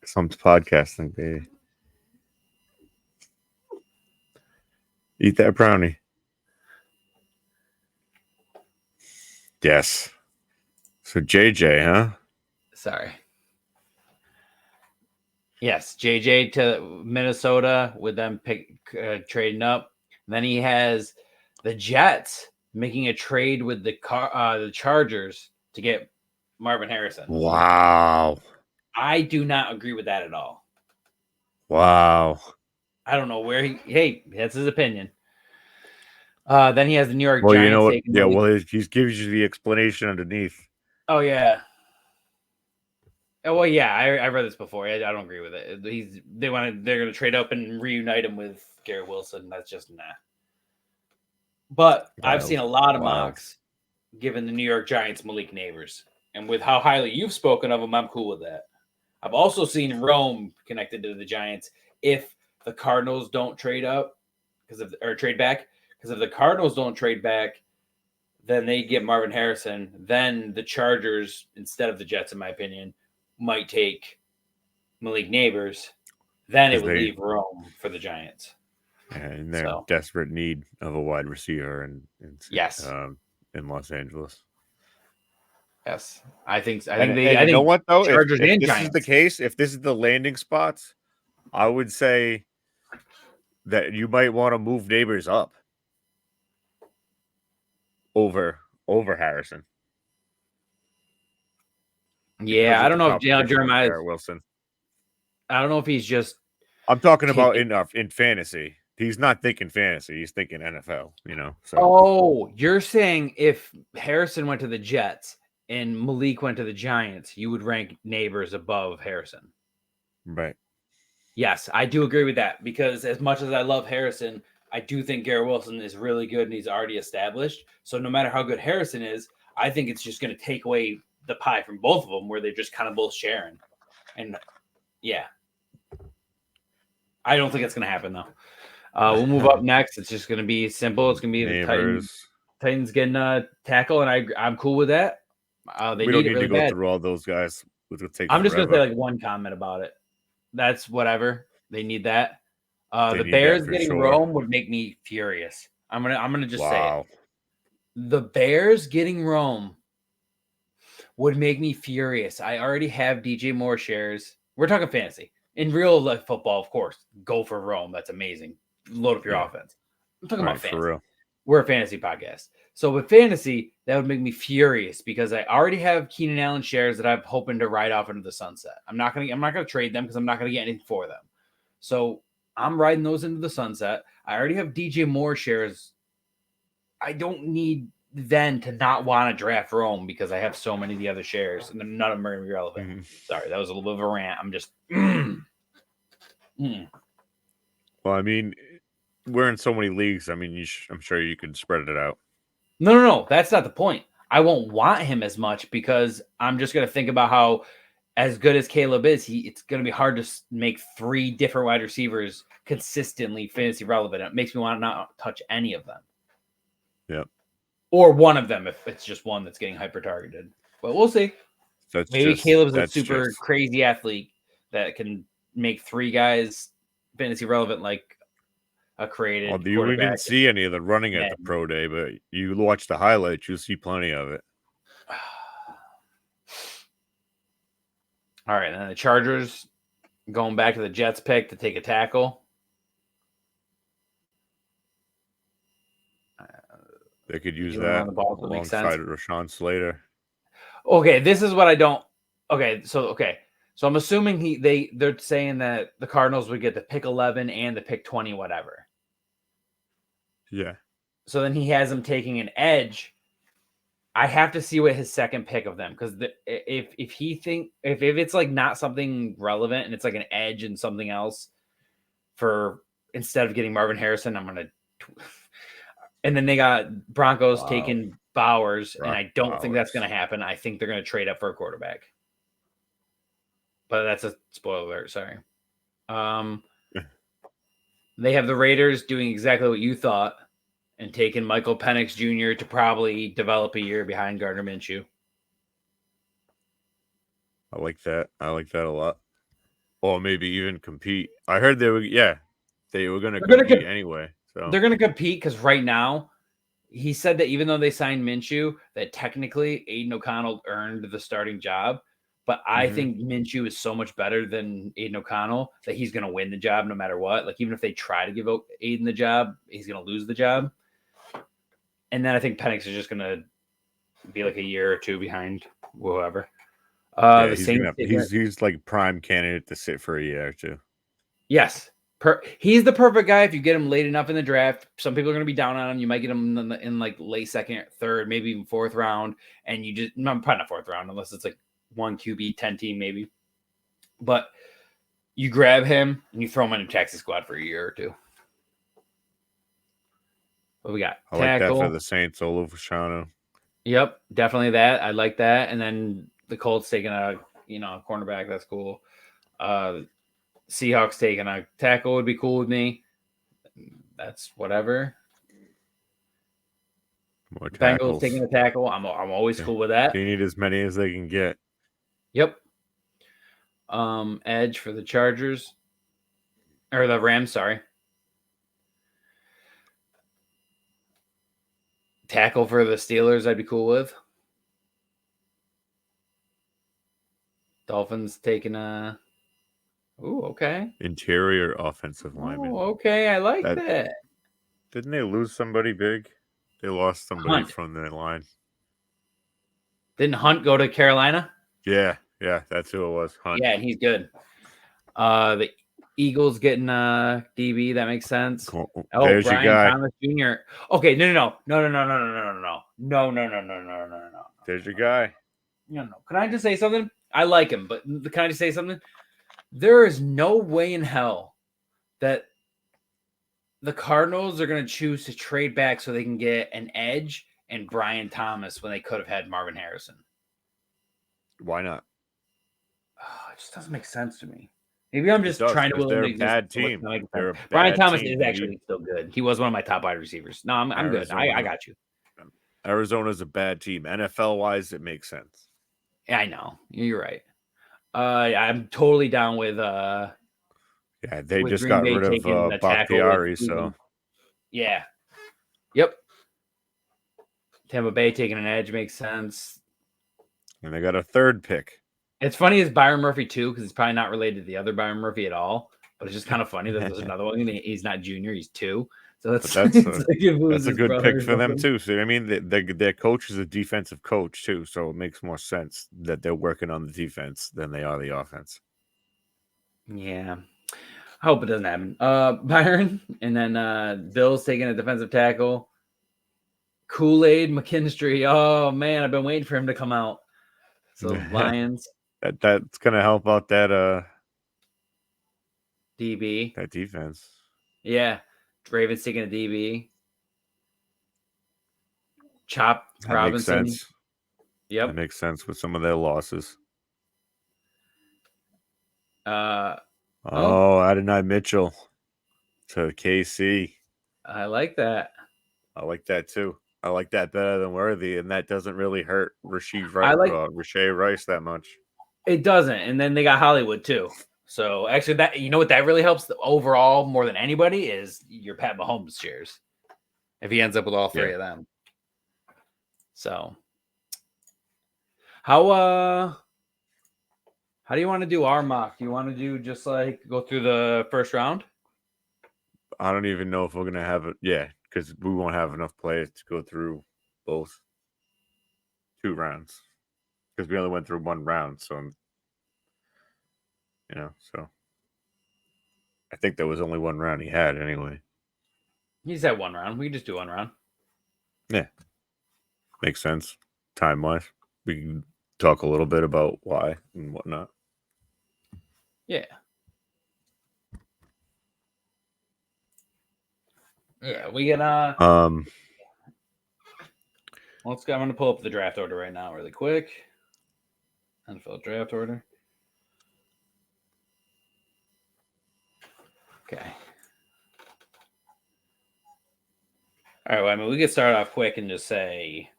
Some podcasting, baby. Eat that brownie. Yes. So JJ, huh? Sorry. Yes, JJ to Minnesota with them trading up. And then he has the Jets making a trade with the Chargers to get Marvin Harrison. Wow. I do not agree with that at all. Wow. I don't know where that's his opinion. Then he has the New York Giants. You know what? Yeah, he gives you the explanation underneath. Oh, yeah. Well, yeah, I read this before. I don't agree with it. They're going to trade up and reunite him with Garrett Wilson. That's just nah. But I've seen a lot of mocks given the New York Giants Malik Neighbors. And with how highly you've spoken of him, I'm cool with that. I've also seen Rome connected to the Giants if the Cardinals don't trade up trade back. Because if the Cardinals don't trade back, then they get Marvin Harrison. Then the Chargers, instead of the Jets, in my opinion, might take Malik Neighbors, then it would they- leave Rome for the Giants. And they're in So. desperate need of a wide receiver Yes. in Los Angeles. Yes, I think And they. I you know think what though? Chargers If and this Giants. is the case, if this is the landing spots, I would say that you might want to move Neighbors up over Harrison. Yeah, I don't know if Jeremiah Jeremiah Wilson. I don't know if he's just. I'm talking about in fantasy. He's not thinking fantasy. He's thinking NFL. So. Oh, you're saying if Harrison went to the Jets and Malik went to the Giants, you would rank Neighbors above Harrison. Right. Yes, I do agree with that because as much as I love Harrison, I do think Garrett Wilson is really good and he's already established. So no matter how good Harrison is, I think it's just going to take away the pie from both of them where they're just kind of both sharing. And yeah, I don't think it's going to happen though. We'll move up next. It's just going to be simple. It's going to be Neighbors. the Titans getting a tackle, and I'm cool with that. We don't need to go through all those guys. I'm just going to say like one comment about it. That's whatever. They need that. The Bears getting Rome would make me furious. I'm gonna just say it. The Bears getting Rome would make me furious. I already have DJ Moore shares. We're talking fantasy. In real life football, of course, go for Rome. That's amazing. Load up your offense. I'm talking about fantasy. For real. We're a fantasy podcast. So with fantasy, that would make me furious because I already have Keenan Allen shares that I'm hoping to ride off into the sunset. I'm not gonna trade them because I'm not gonna get anything for them. So I'm riding those into the sunset. I already have DJ Moore shares. I don't need then to not want to draft Rome because I have so many of the other shares and none of them are going to be relevant. Mm-hmm. Sorry, that was a little bit of a rant. I'm just. Well, I mean, we're in so many leagues. I mean, I'm sure you could spread it out. No. That's not the point. I won't want him as much because I'm just going to think about how, as good as Caleb is, it's going to be hard to make 3 different wide receivers consistently fantasy relevant. It makes me want to not touch any of them. Yep. Or one of them if it's just one that's getting hyper targeted. But we'll see. Maybe Caleb's a super crazy athlete that can make 3 guys fantasy relevant like a created. Well, you didn't see any of the running at the pro day, but you watch the highlights, you'll see plenty of it. All right, and the Chargers going back to the Jets pick to take a tackle. They could use that alongside Rashawn Slater. Okay, this is what I don't. Okay, so I'm assuming they're saying that the Cardinals would get the pick 11 and the pick 20, whatever. Yeah. So then he has them taking an edge. I have to see what his second pick of them because if it's like not something relevant and it's like an edge and something else for instead of getting Marvin Harrison, I'm gonna. And then they got Broncos taking Bowers, and I don't think that's going to happen. I think they're going to trade up for a quarterback. But that's a spoiler alert. Sorry. They have the Raiders doing exactly what you thought and taking Michael Penix Jr. to probably develop a year behind Gardner Minshew. I like that. I like that a lot. Or maybe even compete. I heard they were going to compete anyway. So they're going to compete because right now, he said that even though they signed Minshew, that technically Aiden O'Connell earned the starting job. But I think Minshew is so much better than Aiden O'Connell that he's going to win the job no matter what. Like, even if they try to give Aiden the job, he's going to lose the job. And then I think Penix is just going to be like a year or 2 behind whoever. He's like prime candidate to sit for a year or 2. Yes. He's the perfect guy if you get him late enough in the draft. Some people are going to be down on him. You might get him in like late 2nd, 3rd, maybe even 4th round. And probably not 4th round unless it's like 1 QB, 10 team maybe. But you grab him and you throw him in a taxi squad for a year or 2. What we got? I like that for the Saints, Olu Fashanu. Yep, definitely that. I like that. And then the Colts taking a cornerback. That's cool. Seahawks taking a tackle would be cool with me. That's whatever. Bengals taking a tackle. I'm always cool with that. They need as many as they can get. Yep. edge for the Chargers. Or the Rams, sorry. Tackle for the Steelers, I'd be cool with. Dolphins taking a... Ooh, okay. Interior offensive lineman. Oh, okay. I like that. Didn't they lose somebody big? They lost somebody Hunt. from their line. Didn't Hunt go to Carolina? Yeah, that's who it was. Hunt. Yeah, and he's good. The Eagles getting DB. That makes sense. Cool. Oh, There's Brian your guy. Thomas Jr. Okay, no. There's your guy. No. Can I just say something? I like him, but can I just say something? There is no way in hell that the Cardinals are going to choose to trade back so they can get an edge and Brian Thomas when they could have had Marvin Harrison. Why not? Oh, it just doesn't make sense to me. Maybe I'm just trying to. They're a bad team. Brian Thomas is actually still good. He was one of my top wide receivers. No, I'm good. I got you. Arizona's a bad team. NFL wise, it makes sense. Yeah, I know. You're right. I'm totally down with. Yeah, they with just Green got Bay rid taking of Bakhtiari, so. Yeah. Yep. Tampa Bay taking an edge makes sense. And they got a third pick. It's funny as Byron Murphy too, because it's probably not related to the other Byron Murphy at all. But it's just kind of funny that there's another one. He's not junior; he's 2. So that's a good pick for them too. So I mean, their coach is a defensive coach too, so it makes more sense that they're working on the defense than they are the offense. Yeah, I hope it doesn't happen. Byron, and then Bill's taking a defensive tackle. Kool-Aid McKinstry. Oh man, I've been waiting for him to come out. So Lions. That's gonna help out that DB. That defense. Yeah. Ravens taking a DB. Chop that Robinson. Makes sense. Yep. That makes sense with some of their losses. Adonai Mitchell to KC. I like that. I like that too. I like that better than Worthy, and that doesn't really hurt Rashae Rice that much. It doesn't, and then they got Hollywood too. So actually, that what that really helps overall more than anybody is your Pat Mahomes shares. If he ends up with all 3 of them. So how do you want to do our mock? Do you want to do just like go through the first round? I don't even know if we're gonna have it. Yeah, because we won't have enough players to go through both 2 rounds. Because we only went through 1 round, so so I think there was only 1 round he had anyway. He's had 1 round. We can just do 1 round. Yeah. Makes sense. Time-wise. We can talk a little bit about why and whatnot. Yeah. Yeah, we get let's go. I'm gonna pull up the draft order right now really quick. NFL draft order. Okay. All right, well, I mean, we could start off quick and just say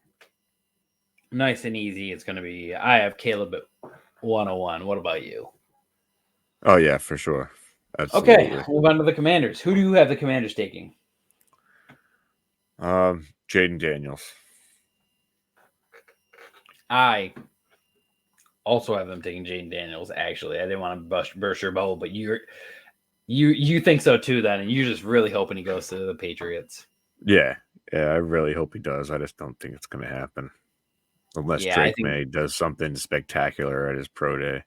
nice and easy. It's going to be, I have Caleb at 101. What about you? Oh, yeah, for sure. Absolutely. Okay, move on to the Commanders. Who do you have the Commanders taking? Jaden Daniels. I also have them taking Jaden Daniels, actually. I didn't want to burst your bubble, but you think so too then, and you're just really hoping he goes to the Patriots. Yeah, I really hope he does. I just don't think it's going to happen. Unless Drake May does something spectacular at his pro day.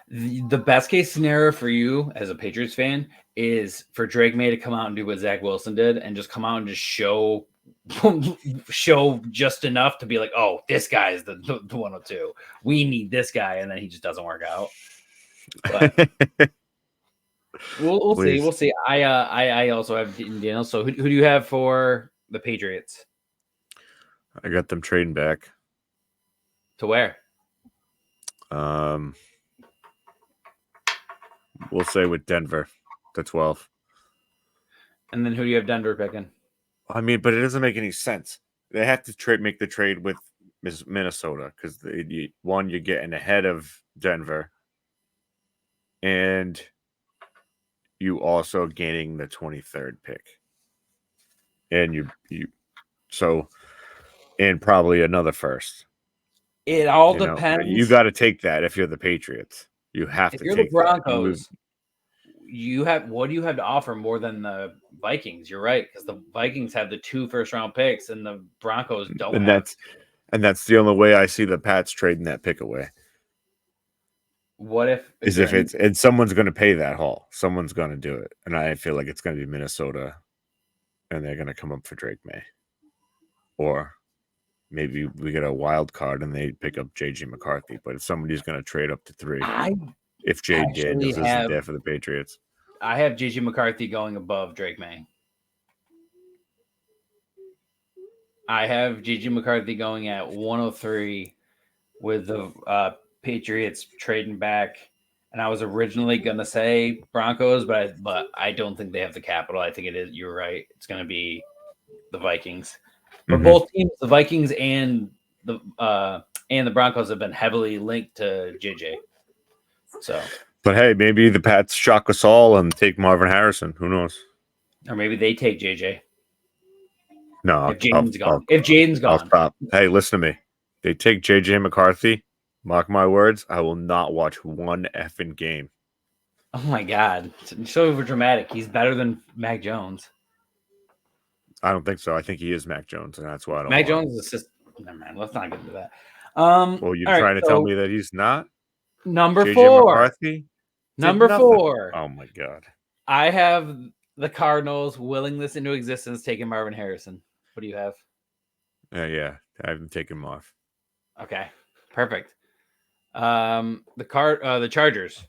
The best case scenario for you as a Patriots fan is for Drake May to come out and do what Zach Wilson did and just come out and just show just enough to be like, oh, this guy is the 102. We need this guy, and then he just doesn't work out. But we'll see. We'll see. I also have Daniels. So who do you have for the Patriots? I got them trading back. To where? We'll say with Denver to 12. And then who do you have Denver picking? I mean, but it doesn't make any sense. They have to make the trade with Minnesota because you're getting ahead of Denver, and you also gaining the 23rd pick. And and probably another first. It all depends. You got to take that if you're the Patriots. You have to take that. If you're the Broncos, what do you have to offer more than the Vikings? You're right, because the Vikings have the 2 first-round picks, and the Broncos don't. And that's the only way I see the Pats trading that pick away. What if and someone's going to pay that haul? Someone's going to do it, and I feel like it's going to be Minnesota, and they're going to come up for Drake May, or maybe we get a wild card and they pick up JJ McCarthy. But if somebody's going to trade up to 3, if Jay Daniels isn't there for the Patriots, I have JJ McCarthy going above Drake May. I have JJ McCarthy going at 103 with the Patriots trading back. And I was originally going to say Broncos, but I don't think they have the capital. I think it is. You're right. It's going to be the Vikings. For both teams, the Vikings and the Broncos have been heavily linked to JJ. So, but hey, maybe the Pats shock us all and take Marvin Harrison. Who knows? Or maybe they take JJ. No, if Jaden's gone. If Jaden's gone, I'll stop. Hey, listen to me. They take JJ McCarthy. Mark my words. I will not watch one effing game. Oh my God! So dramatic. He's better than Mac Jones. I don't think so. I think he is Mac Jones, and that's why I don't. Mac Jones is just. Never mind. Let's not get into that. Well, you're trying to tell me that he's not number JJ 4. McCarthy. Number 4. Oh my God! I have the Cardinals willing this into existence, taking Marvin Harrison. What do you have? Yeah, I haven't taken him off. Okay, perfect. The Chargers.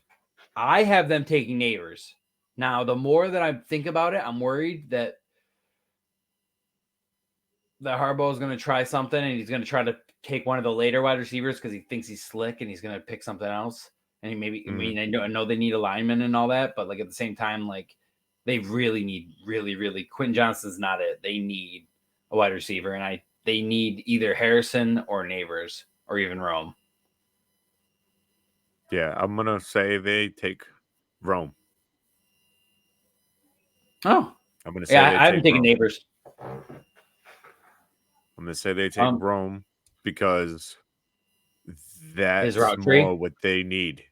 I have them taking Neighbors. Now, the more that I think about it, I'm worried that Harbaugh is going to try something, and he's going to try to take one of the later wide receivers because he thinks he's slick, and he's going to pick something else. And I mean, I know they need a lineman and all that, but like at the same time, like they really need really Quentin Johnston's not it. They need a wide receiver, and they need either Harrison or Neighbors or even Rome. Yeah, I'm gonna say they take Rome. Oh, I'm gonna say I haven't taken Neighbors. I'm gonna say they take Rome because that's more what they need.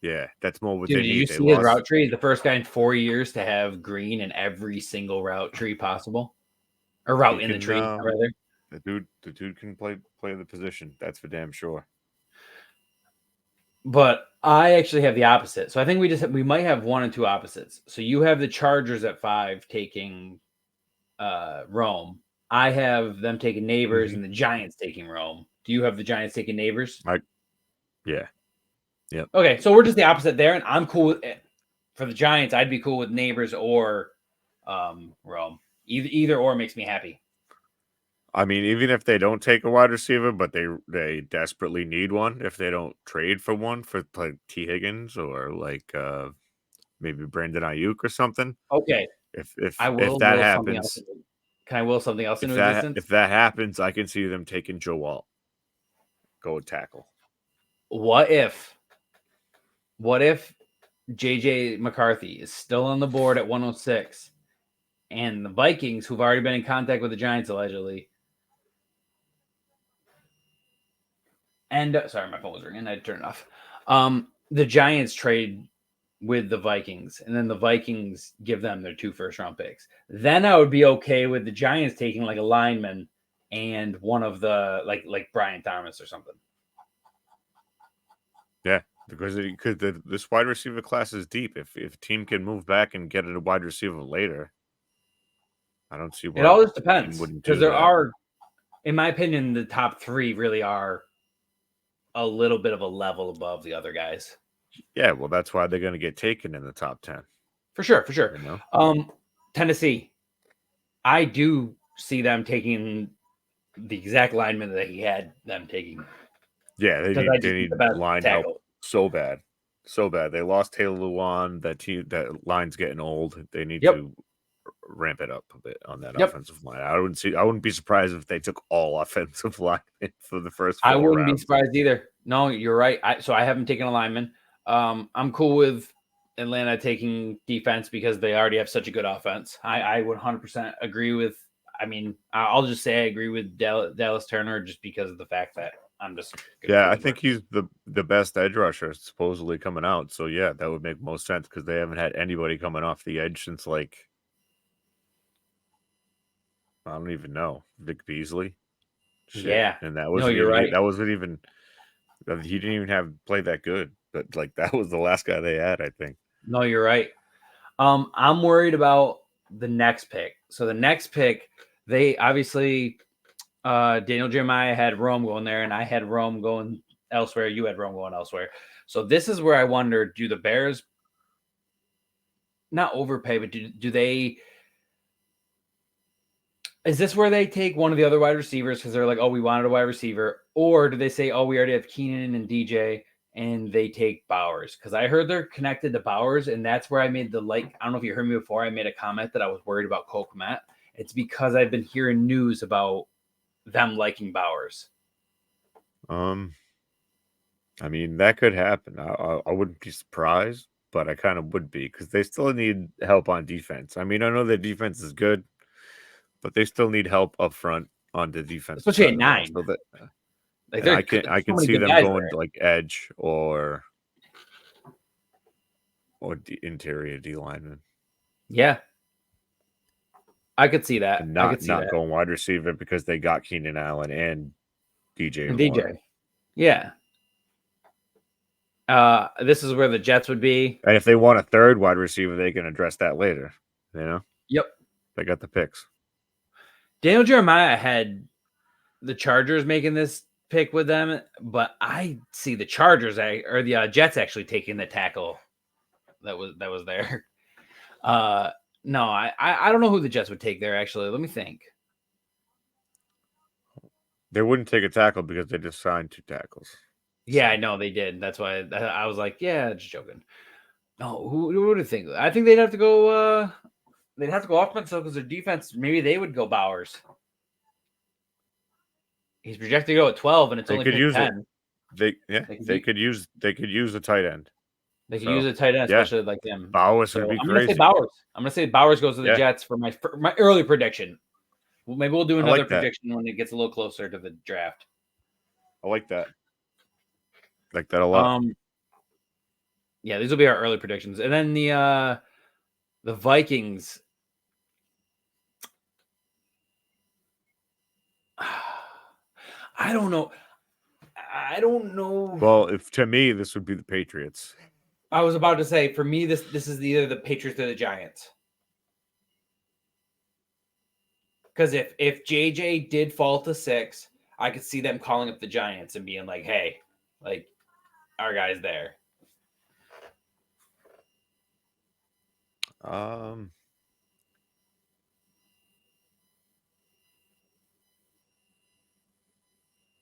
Yeah, that's more what they need. Did you see his route tree? He's the first guy in 4 years to have green in every single route tree possible, or route in the tree, rather. The dude can play the position. That's for damn sure. But I actually have the opposite. So I think we might have 1 and 2 opposites. So you have the Chargers at 5 taking Rome. I have them taking Neighbors and the Giants taking Rome. Do you have the Giants taking Neighbors? Yeah. Yep. Okay, so we're just the opposite there, and I'm cool with it. For the Giants, I'd be cool with Neighbors or Rome. Either or makes me happy. I mean, even if they don't take a wide receiver, but they desperately need one, if they don't trade for one for like T. Higgins or like maybe Brandon Ayuk or something. Okay. If that happens, can I will something else into existence? If that happens, I can see them taking Joe Walt. Go with tackle. What if JJ McCarthy is still on the board at 106 and the Vikings, who've already been in contact with the Giants allegedly, and sorry, my phone was ringing. I had to turn it off. The Giants trade with the Vikings, and then the Vikings give them their 2 first-round picks. Then I would be okay with the Giants taking like a lineman and one of the like Brian Thomas or something. Yeah, because this wide receiver class is deep. If a team can move back and get a wide receiver later, I don't see why. It all just depends, because there are, in my opinion, the top 3 really are a little bit of a level above the other guys. Yeah, well, that's why they're going to get taken in the top 10. For sure. You know? Tennessee, I do see them taking the exact lineman that he had them taking. Yeah, they need line help so bad. They lost Taylor Lewan. That line's getting old. They need to ramp it up a bit on that offensive line. I wouldn't be surprised if they took all offensive line for the first 4 I wouldn't rounds. be surprised either. No, you're right. So I haven't taken a lineman. I'm cool with Atlanta taking defense because they already have such a good offense. I would 100% agree with. I mean, I'll just say I agree with Dallas Turner just because of the fact that I'm just. Yeah, I think he's the best edge rusher supposedly coming out. So yeah, that would make most sense because they haven't had anybody coming off the edge since like I don't even know, Vic Beasley. Shit. Yeah, and that wasn't you're even right. that wasn't even he didn't even have played that good. But like that was the last guy they had, I think. No, you're right. I'm worried about the next pick. So the next pick, they obviously Daniel Jeremiah had Rome going there, and I had Rome going elsewhere. You had Rome going elsewhere. So this is where I wonder: do the Bears not overpay, but do they? Is this where they take one of the other wide receivers because they're like, oh, we wanted a wide receiver, or do they say, oh, we already have Keenan and DJ, and they take Bowers? Because I heard they're connected to Bowers, and that's where I made the I don't know if you heard me before. I made a comment that I was worried about Cole Kmet. It's because I've been hearing news about them liking Bowers. I mean, that could happen. I wouldn't be surprised, but I kind of would be because they still need help on defense. I mean, I know their defense is good, but they still need help up front on the defense, especially at 9. So that I can so see them going like edge or interior D lineman. Yeah, I could see that. And not going wide receiver because they got Keenan Allen and DJ. DJ. Yeah. This is where the Jets would be. And if they want a third wide receiver, they can address that later. You know? Yep. They got the picks. Daniel Jeremiah had the Chargers making this pick with them, but I see the Chargers or the Jets actually taking the tackle that was there. No, I don't know who the Jets would take there, actually. Let me think. They wouldn't take a tackle because they just signed 2 tackles. Yeah, I know they did. That's why I was like, yeah, just joking. No, who would you think? I think they'd have to go offensive because their defense, maybe they would go Bowers. He's projected to go at 12 and it's only 10. They could use a tight end. They could use a tight end, especially like them. Bowers would be crazy. I'm gonna say Bowers goes to the Jets for my early prediction. Maybe we'll do another prediction when it gets a little closer to the draft. I like that. Like that a lot. Yeah, these will be our early predictions, and then the Vikings. I don't know. Well, to me, this would be the Patriots. I was about to say, for me, this is either the Patriots or the Giants. Because if JJ did fall to 6, I could see them calling up the Giants and being like, hey, like, our guy's there. I'm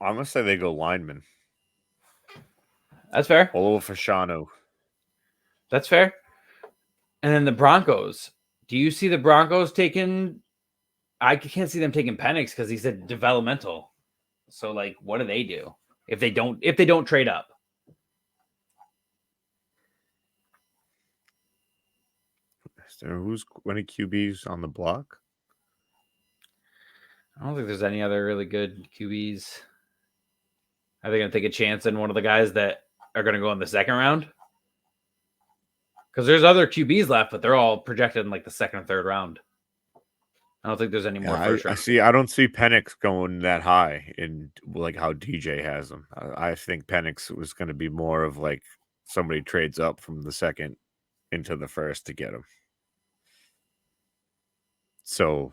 going to say they go lineman. That's fair. Olo Fashanu. That's fair. And then the Broncos. Do you see the Broncos taking... I can't see them taking Penix because he said developmental. So, like, what do they do if they don't trade up? Who's any QBs on the block? I don't think there's any other really good QBs. Are they going to take a chance in one of the guys that are going to go in the second round? Because there's other QBs left, but they're all projected in like the second or third round. I don't think there's any more first round. I don't see Penix going that high in like how DJ has him. I think Penix was going to be more of like somebody trades up from the second into the first to get him. So,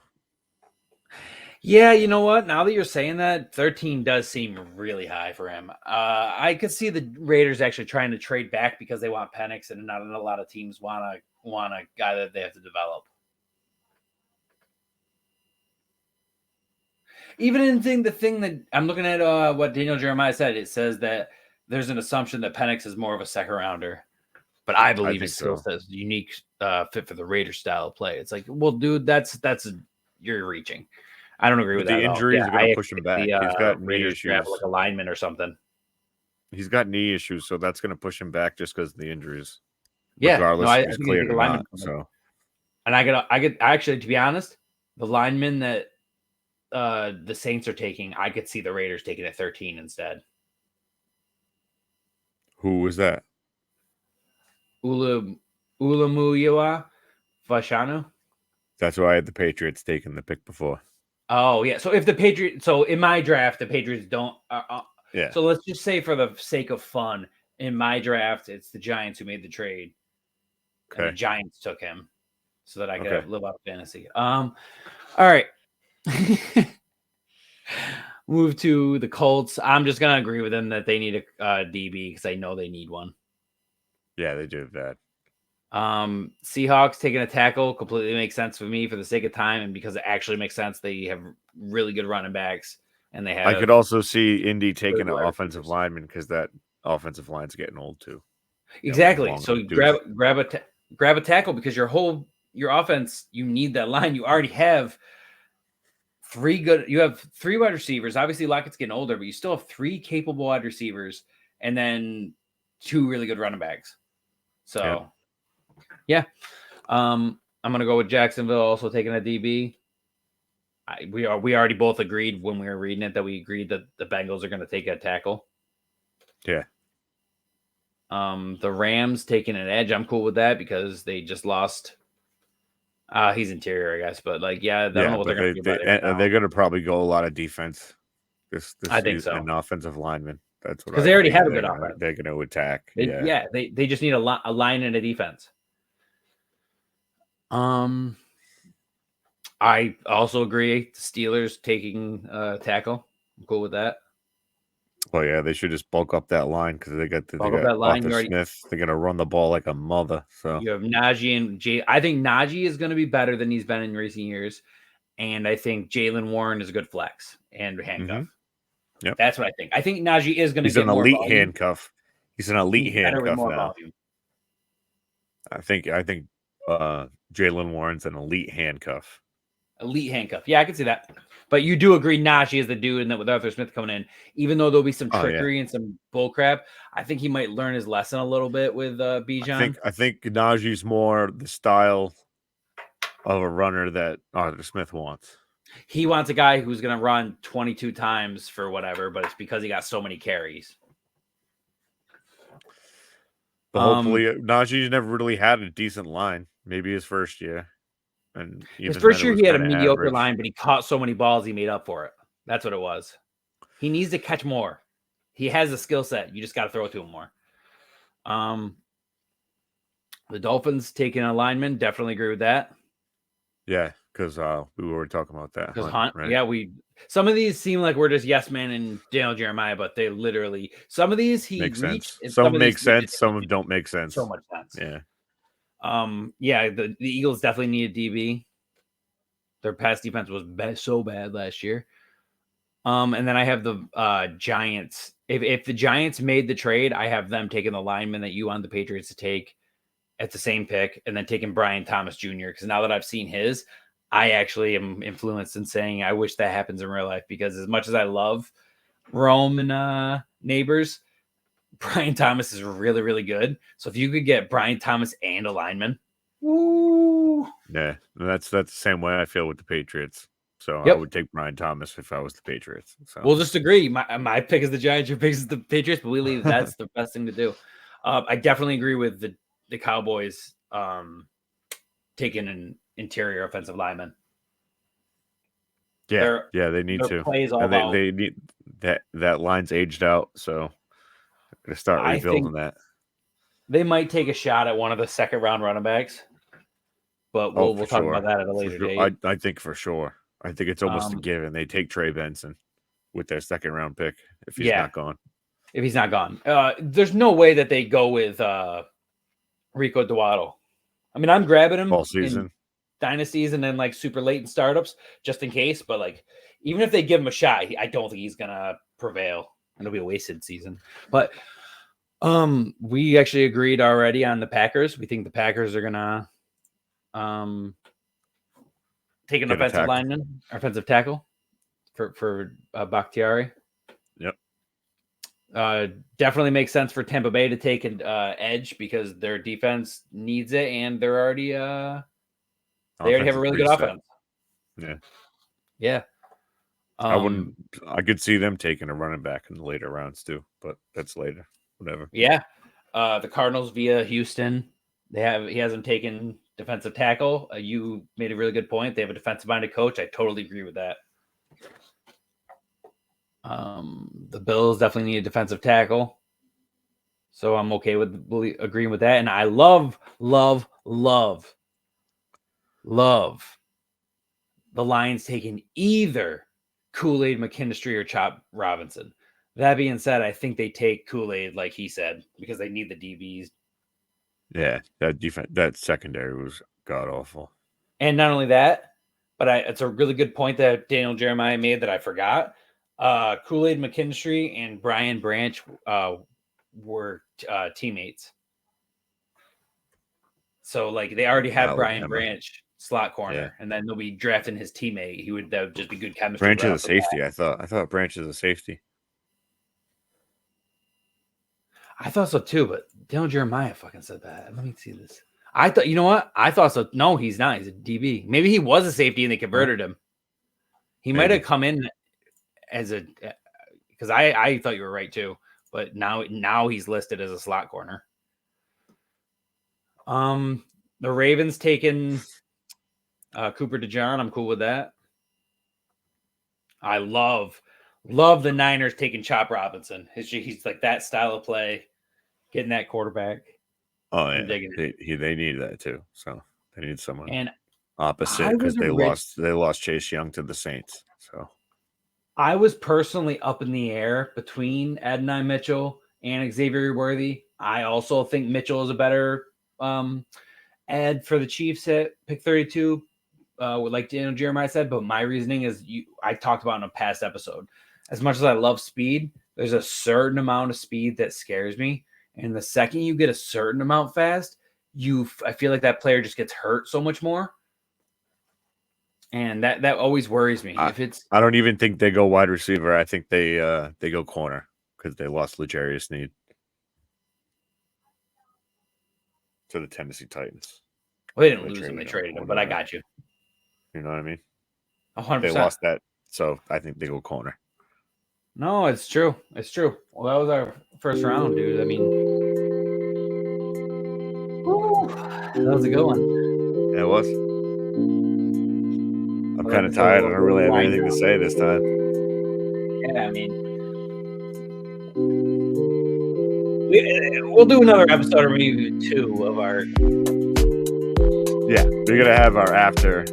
yeah, you know what? Now that you're saying that, 13 does seem really high for him. I could see the Raiders actually trying to trade back because they want Penix, and not a lot of teams want a guy that they have to develop. Even in the thing that I'm looking at, what Daniel Jeremiah said, it says that there's an assumption that Penix is more of a second rounder. But I believe it still says unique fit for the Raiders style of play. It's like, well, dude, you're reaching. I don't agree with that. The injuries are going to push him back. He's got knee issues, like a lineman or something. He's got knee issues, so that's going to push him back just because of the injuries. Yeah, regardless I if he's think they cleared take a or lineman. not. So, And I get actually, to be honest, the lineman that the Saints are taking, I could see the Raiders taking at 13 instead. who was that? Ulamuyiwa Fashanu. That's why I had the Patriots taking the pick before. Oh yeah. So if the Patriots, so in my draft, the Patriots don't. Yeah. So let's just say, for the sake of fun, in my draft, it's the Giants who made the trade, and the Okay. Giants took him so that I could Okay. live out fantasy. All right. Move to the Colts. I'm just gonna agree with them that they need a DB because I know they need one. Yeah, they do have that. Seahawks taking a tackle completely makes sense for me for the sake of time, and because it actually makes sense. They have really good running backs, and they have. I could also see Indy taking an wide offensive receivers. lineman because that offensive line's getting old too. Exactly. So in the grab a tackle because your offense, you need that line. You already have you have three wide receivers. Obviously, Lockett's getting older, but you still have three capable wide receivers, and then two really good running backs. So, yeah. I'm gonna go with Jacksonville also taking a DB. We already both agreed when we were reading it that we agreed that the Bengals are going to take a tackle. Yeah. The Rams taking an edge. I'm cool with that because they just lost. He's interior, I guess, but like, I don't know what they're going to do about it. They're going to probably go a lot of defense. This I think season, so. an offensive lineman. That's what because they already have a good offense. They're going to attack. They just need a line and a defense. I also agree. The Steelers taking tackle. I'm cool with that. Well, yeah, they should just bulk up that line because they got that line. Arthur Smith. They're going to run the ball like a mother. So you have Najee and Jay. I think Najee is going to be better than he's been in recent years, and I think Jaylen Warren is a good flex and handcuff. Yep. That's what I think. I think Najee is going to He's get an more elite volume. handcuff. He's an elite handcuff more now. volume. I think Jaylen Warren's an elite handcuff. Elite handcuff. Yeah, I can see that. But you do agree Najee is the dude, and that with Arthur Smith coming in, even though there'll be some trickery and some bullcrap, I think he might learn his lesson a little bit with Bijan. I think Najee's more the style of a runner that Arthur Smith wants. He wants a guy who's going to run 22 times for whatever, but it's because he got so many carries. But hopefully, Najee's never really had a decent line. Maybe his first year. And his first year, he had a mediocre line, but he caught so many balls, he made up for it. That's what it was. He needs to catch more. He has a skill set. You just got to throw it to him more. The Dolphins taking a lineman. Definitely agree with that. Yeah, because we were talking about that. Because Hunt, right? Some of these seem like we're just yes men and Daniel Jeremiah, but they literally, some of these he make reached. Sense. Some make sense, some of them don't make sense. So much sense. Yeah. The Eagles definitely need a DB. Their pass defense was so bad last year. And then I have the Giants. If the Giants made the trade, I have them taking the lineman that you want the Patriots to take at the same pick, and then taking Brian Thomas Jr. Because now that I've seen his, I actually am influenced in saying I wish that happens in real life. Because as much as I love Rome and Neighbors, Brian Thomas is really, really good. So if you could get Brian Thomas and a lineman, woo! Yeah, that's the same way I feel with the Patriots. So I would take Brian Thomas if I was the Patriots. So we'll just agree. My pick is the Giants, your pick is the Patriots, but we leave that's the best thing to do. I definitely agree with the Cowboys taking an interior offensive lineman. Yeah, they need to. They need that line's aged out, so to start rebuilding that. They might take a shot at one of the second round running backs, but we'll talk about that at a later date. I think for sure. I think it's almost a given. They take Trey Benson with their second round pick if he's not gone. If he's not gone, there's no way that they go with Rico Dowdle. I mean, I'm grabbing him all season. In dynasties and then like super late in startups just in case. But like, even if they give him a shot, I don't think he's gonna prevail. It'll be a wasted season. But we actually agreed already on the Packers. We think the Packers are gonna take an offensive lineman, offensive tackle for Bakhtiari. Yep. Definitely makes sense for Tampa Bay to take an edge because their defense needs it, and they already have a really good offense. Yeah. I could see them taking a running back in the later rounds too, but that's later. Whatever. Yeah. The Cardinals via Houston, he hasn't taken defensive tackle. You made a really good point. They have a defensive-minded coach. I totally agree with that. The Bills definitely need a defensive tackle. So I'm okay with agreeing with that. And I love the Lions taking either Kool-Aid McKinstry or Chop Robinson. That being said, I think they take Kool-Aid, like he said, because they need the DBs. Yeah, that secondary was god-awful. And not only that, but it's a really good point that Daniel Jeremiah made that I forgot. Kool-Aid McKinstry and Brian Branch were teammates. So, like, they already have Brian Branch slot corner, and then they'll be drafting his teammate. That would just be good chemistry. Branch is a safety. I thought Branch is a safety. I thought so too, but Daniel Jeremiah fucking said that. Let me see this. I thought, you know what? I thought so. No, he's not. He's a DB. Maybe he was a safety and they converted him. He might have come in as a, because I thought you were right too, but now he's listed as a slot corner. The Ravens taking Cooper DeJean. I'm cool with that. I love the Niners taking Chop Robinson. He's like that style of play, getting that quarterback. Oh yeah, they need that too. So they need someone and opposite because they lost Chase Young to the Saints. So I was personally up in the air between Adonai Mitchell and Xavier Worthy. I also think Mitchell is a better ad for the Chiefs at pick 32. Like Daniel Jeremiah said, but my reasoning is I talked about in a past episode. As much as I love speed, there's a certain amount of speed that scares me. And the second you get a certain amount fast, I feel like that player just gets hurt so much more. And that always worries me. I don't even think they go wide receiver. I think they go corner because they lost L'Jarius Sneed to the Tennessee Titans. Well, they didn't lose him. They traded him, but I got you. You know what I mean? 100%. They lost that, so I think they go corner. No, it's true. It's true. Well, that was our first round, dude. I mean, that was a good one. Yeah, it was. I'm kind of tired. I don't really have anything to say this time. Yeah, I mean, we'll do another episode or maybe two of our. Yeah, we're gonna have our after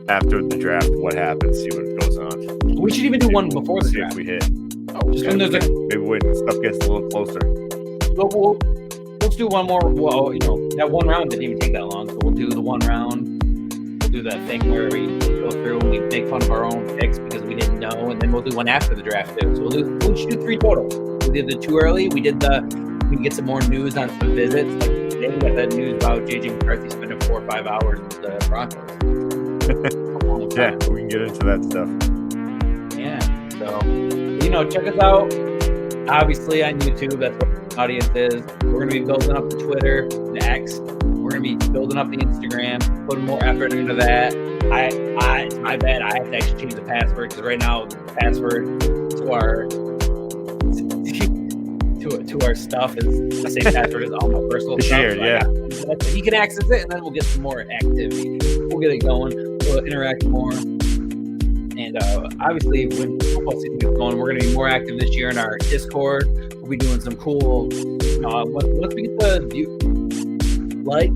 the draft. What happens? See what goes on. We should even do one before the draft. If we hit. Just when there's maybe when stuff gets a little closer. Let's do one more. Well, that one round didn't even take that long, so we'll do the one round. We'll do that thing where we go through and we make fun of our own picks because we didn't know, and then we'll do one after the draft too. So we should do 3 total. We did the 2 early. We can get some more news on some visits. Like today we got that news about JJ McCarthy spending 4 or 5 hours with the Broncos. Yeah, we can get into that stuff. Yeah, so check us out. Obviously on YouTube, that's what the audience is. We're gonna be building up the Twitter, the X. We're gonna be building up the Instagram, putting more effort into that. It's my bad. I have to actually change the password because right now the password to our stuff is the same password as all my personal stuff. Shared, yeah. He can access it, and then we'll get some more activity. We'll get it going. We'll interact more. And obviously, when football season gets going, we're going to be more active this year in our Discord. We'll be doing some cool. Once we get the view, like,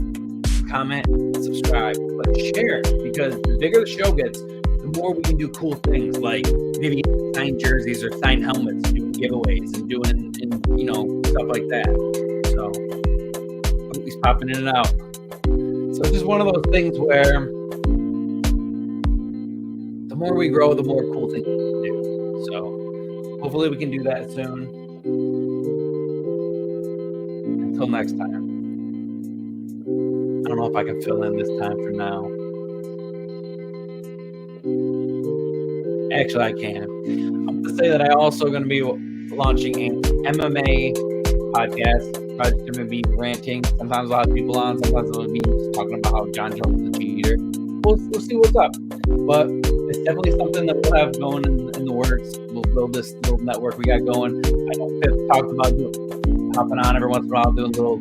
comment, subscribe, but share, because the bigger the show gets, the more we can do cool things like maybe sign jerseys or sign helmets, doing giveaways and doing stuff like that. So he's popping in and out. So it's just one of those things where the more we grow, the more cool things we can do. So hopefully we can do that soon. Until next time. I don't know if I can fill in this time for now. Actually, I can. I'm going to say that I also going to be launching an MMA podcast. Probably going to be ranting. Sometimes a lot of people on. Sometimes it'll be just talking about how John Jones is a cheater. We'll see what's up. But it's definitely something that we'll have going in the works. We'll build this little network we got going. I know Piff talked about hopping on every once in a while, doing little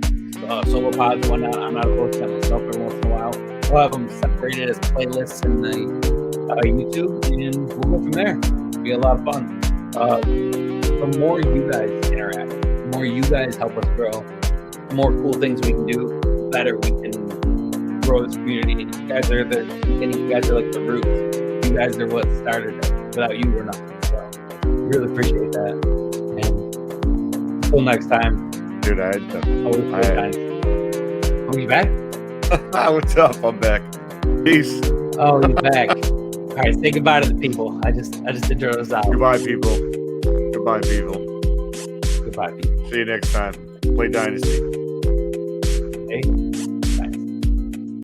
solo pods and whatnot. I'm not opposed to that myself every once in a while. We'll have them separated as playlists in the YouTube, and we'll go from there. It'll be a lot of fun. The more you guys interact, the more you guys help us grow, the more cool things we can do, the better we can grow this community. You guys are the beginning. You guys are like the roots. You guys are what started it. Without you, we're nothing. So really appreciate that. And until next time. Dude, I had Oh, you back? What's up? I'm back. Peace. Oh, he's back. All right, say goodbye to the people. I just intro this out. Goodbye, people. Goodbye, people. Goodbye, people. See you next time. Play Dynasty.